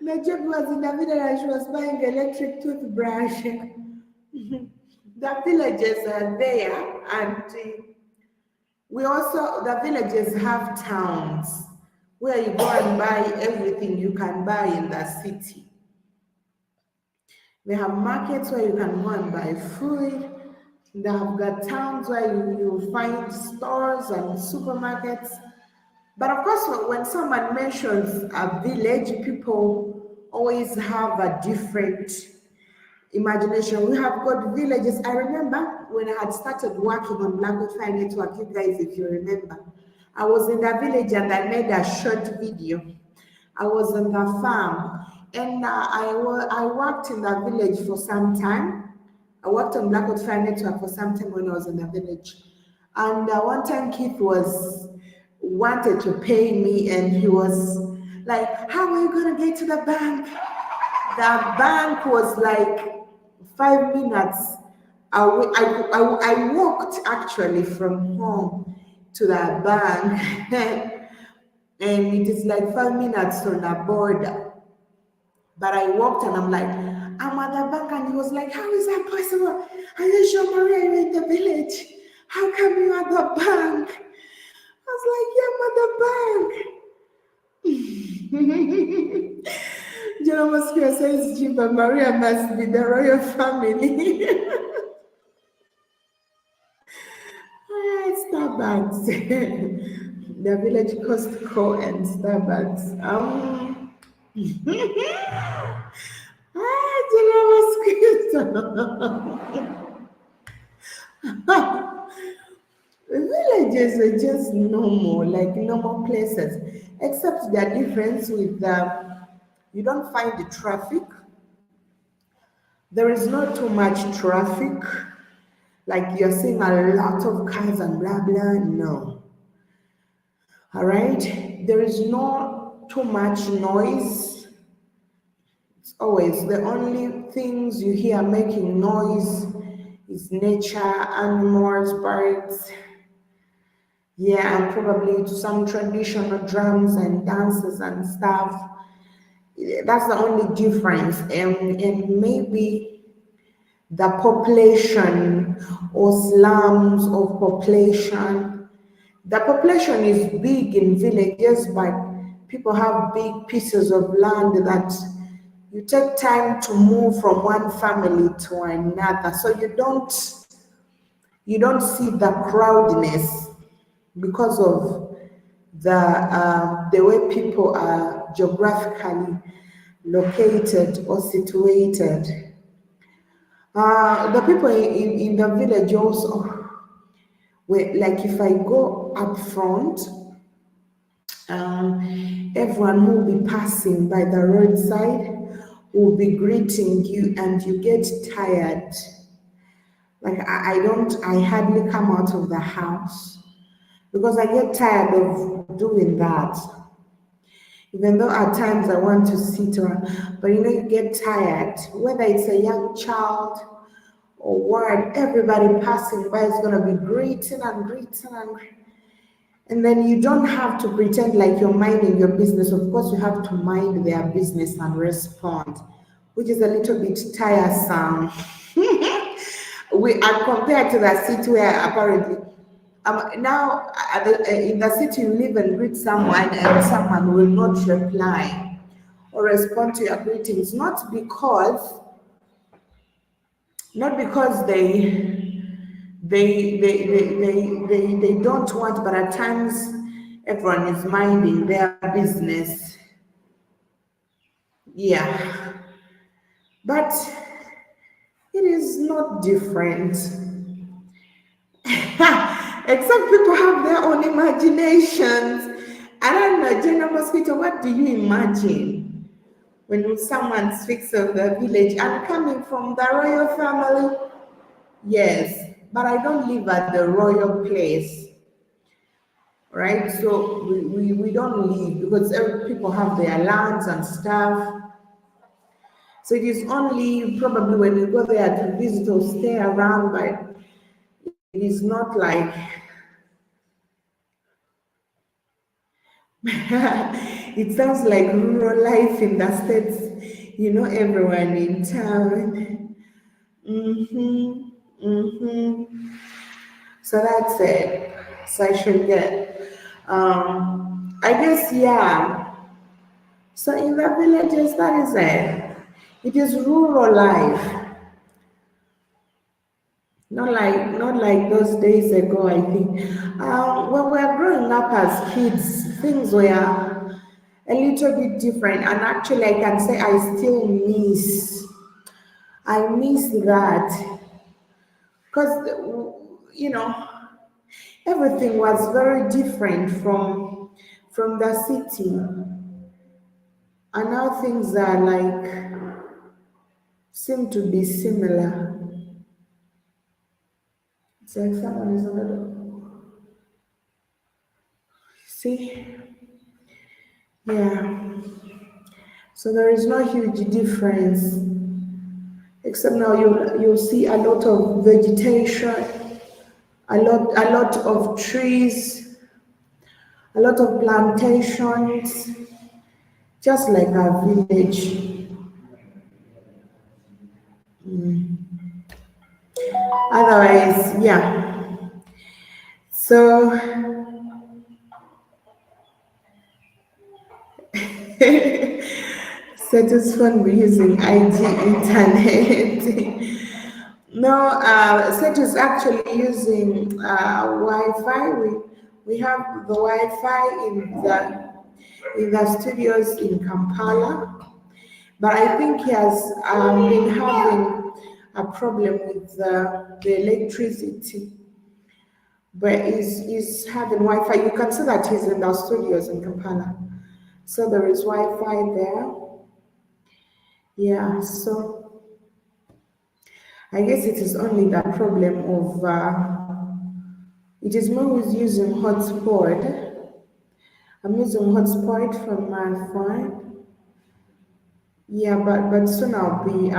Najib was in the village and she was buying electric toothbrush. The villages are there, and the villages have towns where you go and buy everything you can buy in the city. They have markets where you can go and buy food. They have got towns where you find stores and supermarkets. But of course, when someone mentions a village, people always have a different imagination. We have got villages. I remember when I had started working on Black Fire Network, you guys, if you remember, I was in the village and I made a short video. I was on the farm and I worked in the village for some time. I worked on Black Fire Network for some time when I was in the village. And one time Keith was wanted to pay me and he was like, how are you gonna get to the bank? The bank was like 5 minutes away. I walked actually from home to the bank, and it is like 5 minutes on the border. But I walked and I'm like, I'm at the bank, and he was like, how is that possible? Are you sure, Maria, you're in the village? How come you at the bank? I was like, yeah, I'm at the bank. General Mosquito says, Jiba Maria must be the royal family. Starbucks. The village Costco and Starbucks. General Mosquito. Villages are just normal, like normal places, except the difference with you don't find the traffic. There is not too much traffic, like you're seeing a lot of cars and blah blah. No, all right. There is not too much noise. It's always the only things you hear making noise is nature, animals, birds. Yeah, and probably to some traditional drums and dances and stuff. That's the only difference. And maybe the population or slums of population. The population is big in villages, but people have big pieces of land that you take time to move from one family to another. So you don't see the crowdness because of the way people are geographically located or situated. The people in the village also, like if I go up front, everyone who will be passing by the roadside will be greeting you, and you get tired. Like I hardly come out of the house because I get tired of doing that. Even though at times I want to sit around, but you get tired. Whether it's a young child or what, everybody passing by is going to be greeting and greeting and then you don't have to pretend like you're minding your business. Of course, you have to mind their business and respond, which is a little bit tiresome. We are compared to the city where apparently now in the city you live and greet someone and someone will not reply or respond to your greetings, not because they don't want, but at times everyone is minding their business. Yeah, but it is not different. Except people have their own imaginations. I don't know, General Mosquito, what do you imagine when someone speaks of the village? I'm coming from the royal family. Yes, but I don't live at the royal place, right? So we don't live because people have their lands and stuff. So it is only probably when you go there to visit or stay around, but it is not like it sounds like rural life in the States, everyone in town. Mm-hmm. Mm-hmm. So that's it. So I should get. I guess, yeah. So in the villages, that is it. It is rural life. Not like those days ago, I think. When we were growing up as kids, things were a little bit different. And actually, I can say I miss that because, you know, everything was very different from the city. And now things are like, seem to be similar. It's like someone is on the door. See? Yeah. So there is no huge difference, except now you'll see a lot of vegetation, a lot of trees, a lot of plantations, just like our village. Otherwise, yeah. So satisfied with using IG internet. No, Set is actually using Wi-Fi. We have the Wi-Fi in the studios in Kampala, but I think he has been having a problem with the electricity. But he's having Wi-Fi. You can see that he's in the studios in Kampala, so there is Wi-Fi there. Yeah, so I guess it is only the problem of it is me who's using hotspot. I'm using hotspot from my phone. Yeah, but soon I'll be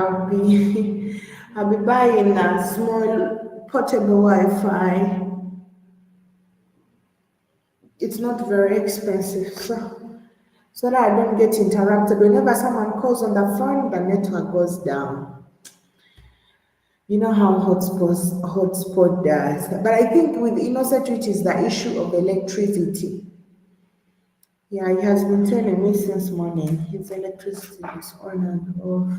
I'll be buying a small portable Wi-Fi. It's not very expensive, so that I don't get interrupted. Whenever someone calls on the phone, the network goes down. You know how hotspot does. But I think with INNOSSETU it is the issue of electricity. Yeah, he has been telling me since morning his electricity is on and off.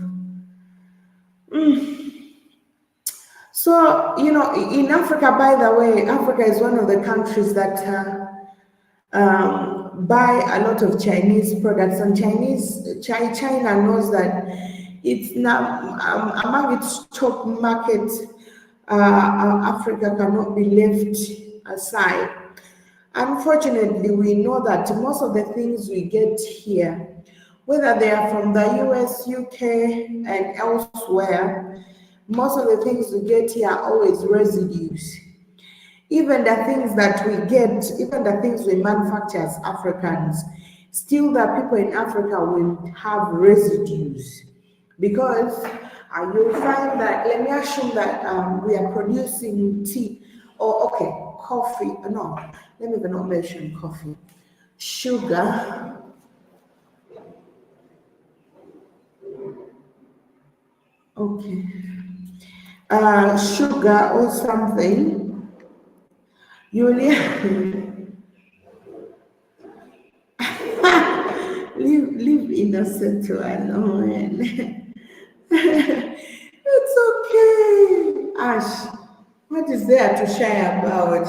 So, in Africa, by the way, Africa is one of the countries that buy a lot of Chinese products, and China knows that it's now among its top markets. Africa cannot be left aside. Unfortunately, we know that most of the things we get here, whether they are from the US, UK, and elsewhere, most of the things we get here are always residues. Even the things that we get, even the things we manufacture as Africans, still the people in Africa will have residues. Because you'll find that, let me assume that we are producing tea, or okay, coffee, no, let me even not mention coffee, sugar, okay, sugar or something, you'll leave innocent to alone. It's okay. Ash, what is there to shy about?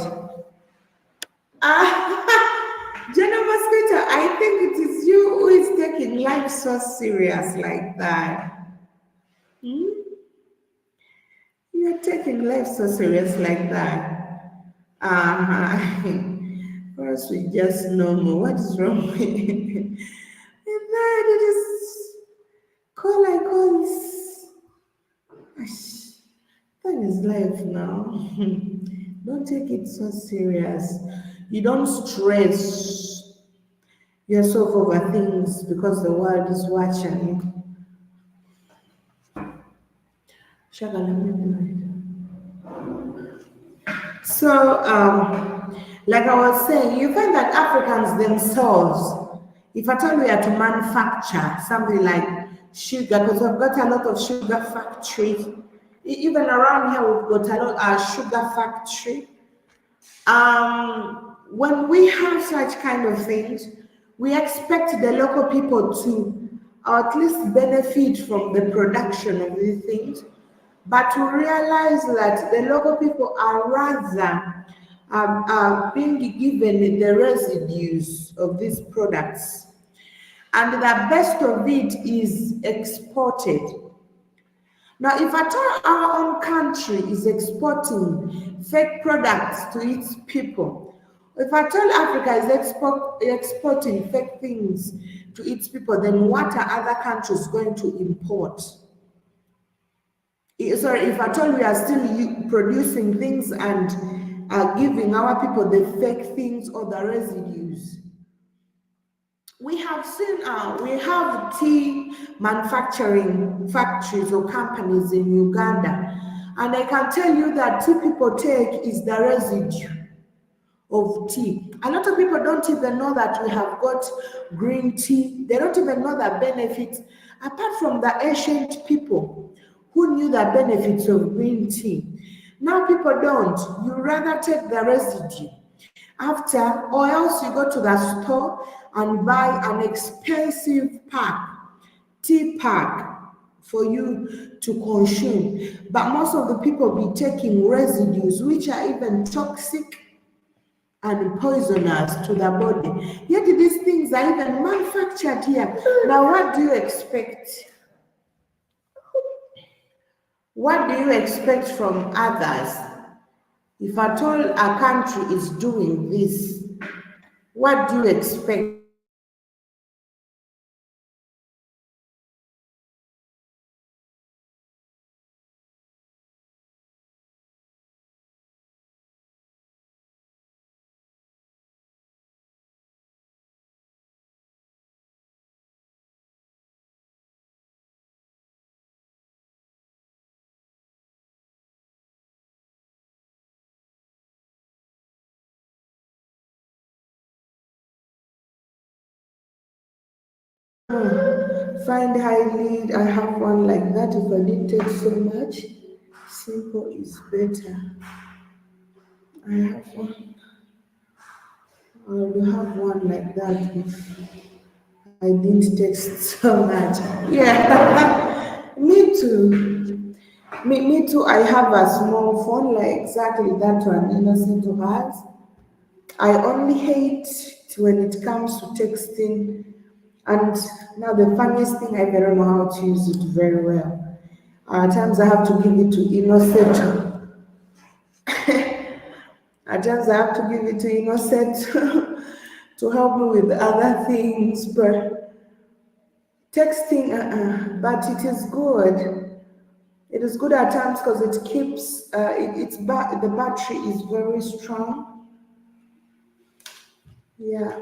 General Mosquito, I think it is you who is taking life so serious like that. Hmm? You're taking life so serious like that. Uh-huh. For us, we just normal. What is wrong with it? And then it is call like all this. Ash, that is life now. Don't take it so serious. You don't stress yourself over things because the world is watching. Shagala, so, like I was saying, you find that Africans themselves, if at all we are to manufacture something like sugar, because we've got a lot of sugar factories, even around here we've got a lot of sugar factory. When we have such kind of things, we expect the local people to, or at least benefit from the production of these things. but to realize that the local people are rather being given the residues of these products, and the best of it is exported. Now, if at all our own country is exporting fake products to its people, if at all Africa is exporting fake things to its people, then what are other countries going to import? Sorry, if at all we are still producing things and giving our people the fake things or the residues. We have seen, we have tea manufacturing factories or companies in Uganda, and I can tell you that tea people take is the residue of tea. A lot of people don't even know that we have got green tea. They don't even know the benefits, apart from the ancient people who knew the benefits of green tea. Now people don't. You rather take the residue after, or else you go to the store and buy an expensive tea pack for you to consume. But most of the people be taking residues which are even toxic and poisonous to the body. Yet these things are even manufactured here. Now, what do you expect? What do you expect from others? If at all a country is doing this, what do you expect? Find highly, I have one like that. If I didn't take so much, simple is better. I have one, I will have one like that if I didn't text so much. Yeah, me too. Me too. I have a small phone like exactly that one Innocent has. I only hate when it comes to texting. And now the funniest thing, I don't know how to use it very well. At times I have to give it to INNOSSETU. At times I have to give it to INNOSSETU to help me with other things, but texting, but it is good. It is good at times because it keeps the battery is very strong. Yeah.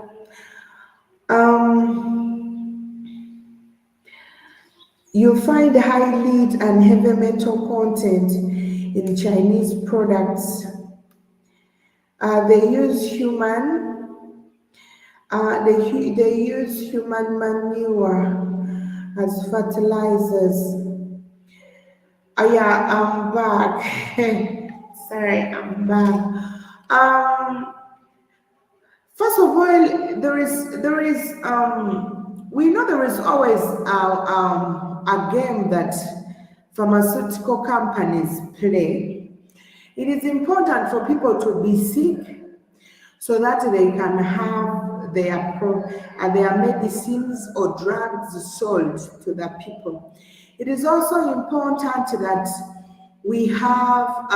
You find high lead and heavy metal content in Chinese products. They use they use human manure as fertilizers. Yeah, I'm back. Sorry, I'm back. First of all, we know there is always a game that pharmaceutical companies play. It is important for people to be sick so that they can have their medicines or drugs sold to the people. It is also important that we have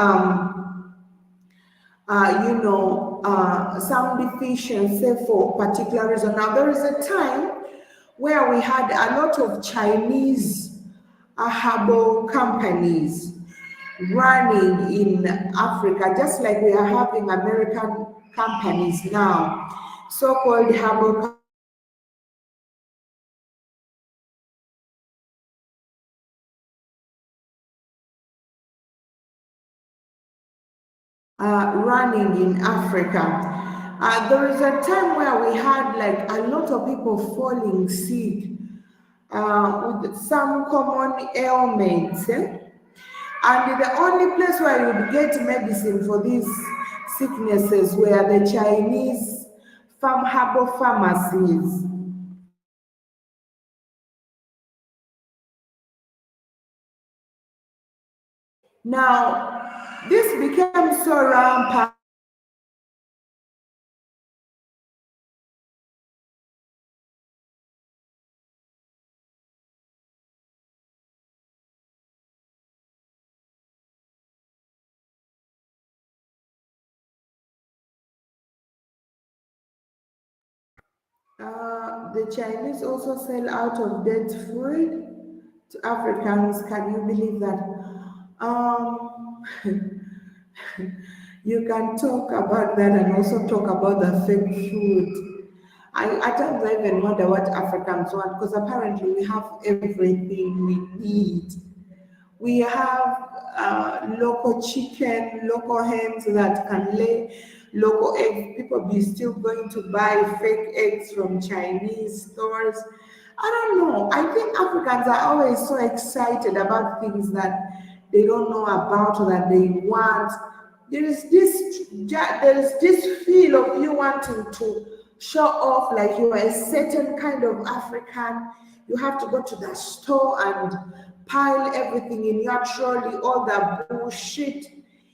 some deficiency for particular reason. Now, there is a time where we had a lot of Chinese herbal companies running in Africa, just like we are having American companies now, so-called herbal running in Africa. There is a time where we had like a lot of people falling sick with some common ailments. And the only place where you would get medicine for these sicknesses were the Chinese herbal pharmacies. Now, this became so rampant that the Chinese also sell out of date food to Africans. Can you believe that? Um, you can talk about that and also talk about the fake food. At times I even wonder what Africans want because apparently we have everything we need. We have local chicken, local hens that can lay local eggs. People be still going to buy fake eggs from Chinese stores. I don't know. I think Africans are always so excited about things that they don't know about or that they want. There is this feel of you wanting to show off like you are a certain kind of African. You have to go to the store and pile everything in your trolley, all the bullshit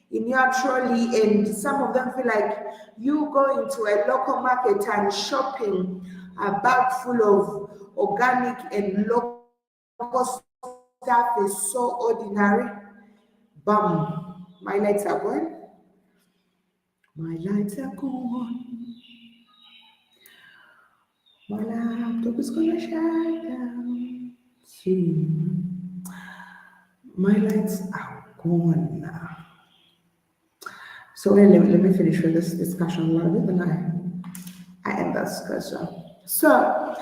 in your trolley, and some of them feel like you go into a local market and shopping a bag full of organic and local stuff is so ordinary. Bam, my lights are going. My lights are gone. My laptop is gonna shut down soon. My lights are gone now. So let me finish with this discussion a little bit, then I end this discussion. So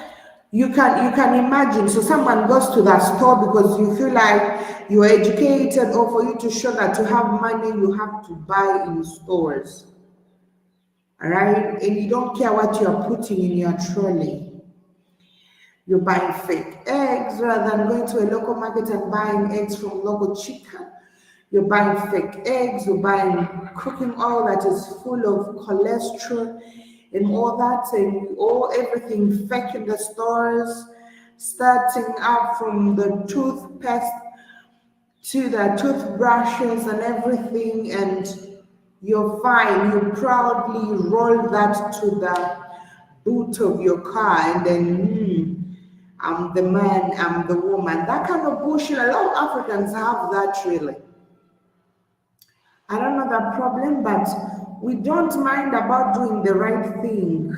you can imagine. So someone goes to that store because you feel like you're educated, or for you to show that you have money, you have to buy in stores. All right, and you don't care what you're putting in your trolley. You're buying fake eggs rather than going to a local market and buying eggs from local chicken. You're buying fake eggs, you're buying cooking oil that is full of cholesterol and all that, and all everything fake in the stores, starting out from the toothpaste to the toothbrushes and everything, and you're fine. You proudly roll that to the boot of your car, and then I'm the man, I'm the woman. That kind of bullshit. A lot of Africans have that really. I don't know the problem, but we don't mind about doing the right thing.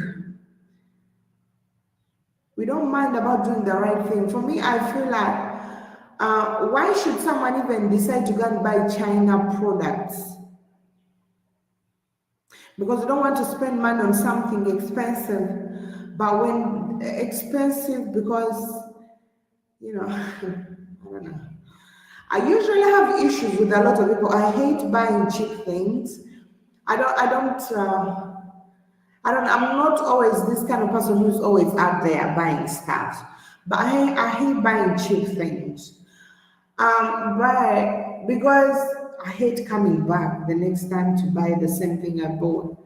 We don't mind about doing the right thing. For me, I feel like why should someone even decide to go and buy China products? Because you don't want to spend money on something expensive, but when expensive because I don't know. I usually have issues with a lot of people. I hate buying cheap things. I'm not always this kind of person who's always out there buying stuff, but I hate buying cheap things. But because I hate coming back the next time to buy the same thing I bought,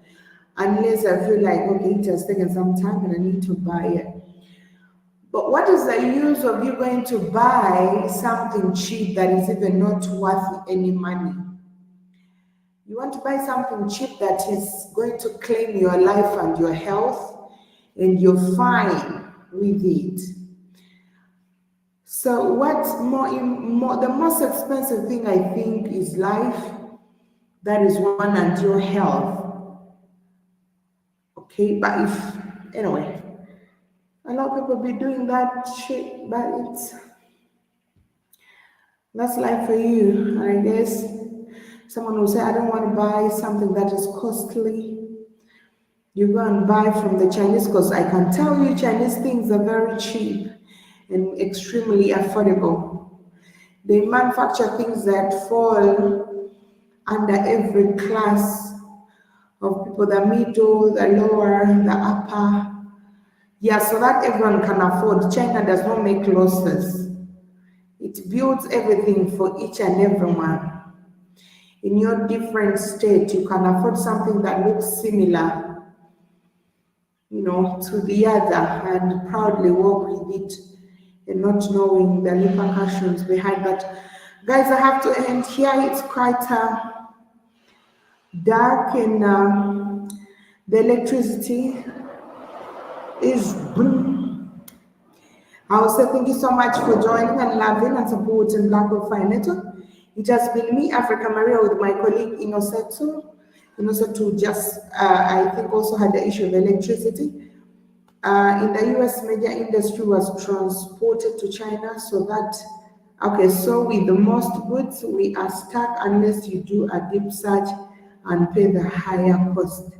unless I feel like okay, it has taken some time and I need to buy it. But what is the use of you going to buy something cheap that is even not worth any money? You want to buy something cheap that is going to claim your life and your health, and you're fine with it. So, what's the most expensive thing I think is life. That is one, and your health. Okay, but if anyway, a lot of people be doing that shit, but that's life for you. I guess someone will say, I don't want to buy something that is costly. You go and buy from the Chinese because I can tell you Chinese things are very cheap and extremely affordable. They manufacture things that fall under every class of people, the middle, the lower, the upper. Yeah, so that everyone can afford. China does not make losses. It builds everything for each and everyone. In your different state, you can afford something that looks similar, to the other and proudly walk with it and not knowing the repercussions behind that. Guys, I have to end here. It's quite dark, and the electricity is. I will say thank you so much for joining and loving and supporting Black Profile Network. It has been me, Africa Maria, with my colleague INNOSSETU. INNOSSETU just, I think, also had the issue of electricity. In the US, media industry was transported to China, so that, okay, so with the most goods, we are stuck unless you do a deep search and pay the higher cost.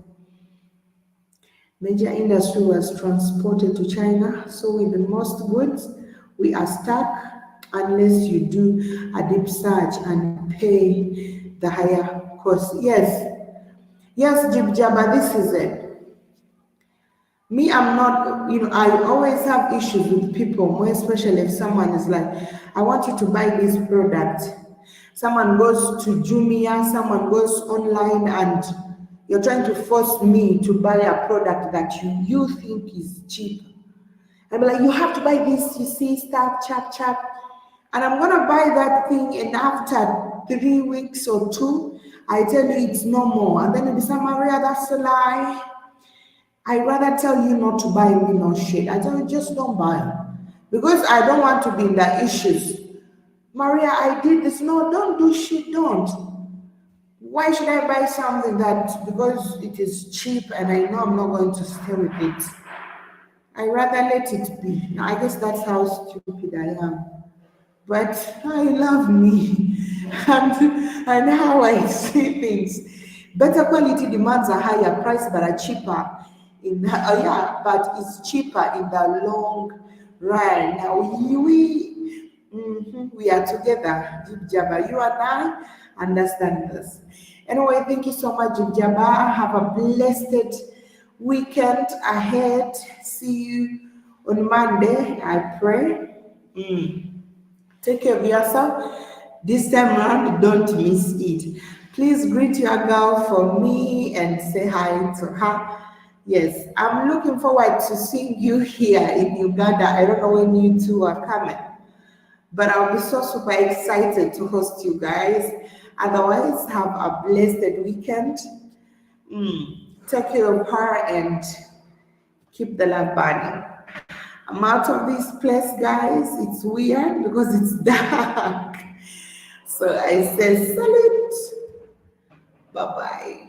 Major industry was transported to China, so with the most goods, we are stuck unless you do a deep search and pay the higher cost. Yes, yes, Jib Jabba, this is it. Me, I'm not, I always have issues with people, more especially if someone is like, I want you to buy this product. Someone goes to Jumia, someone goes online, and you're trying to force me to buy a product that you think is cheap. I'm like, you have to buy this, you see, stop, chap, chap. And I'm gonna buy that thing, and after 3 weeks or two, I tell you it's no more. And then you'll be saying, Maria, that's a lie. I rather tell you not to buy me no shit. I tell you just don't buy. Because I don't want to be in the issues. Maria, I did this. No, don't do shit, don't. Why should I buy something that because it is cheap and I know I'm not going to stay with it? I rather let it be. I guess that's how stupid I am. But I love me and how I see things. Better quality demands a higher price but are cheaper but it's cheaper in the long run. Now we are together, Jib Jabba. You and I understand this. Anyway, thank you so much, Jib Jabba. Have a blessed weekend ahead. See you on Monday, I pray. Take care of yourself. This time around, don't miss it. Please greet your girl for me and say hi to her. Yes, I'm looking forward to seeing you here in Uganda. I don't know when you two are coming, but I'll be so super excited to host you guys. Otherwise, have a blessed weekend. Take care of her and keep the love burning. I'm out of this place, guys. It's weird because it's dark. So I say salute. Bye bye.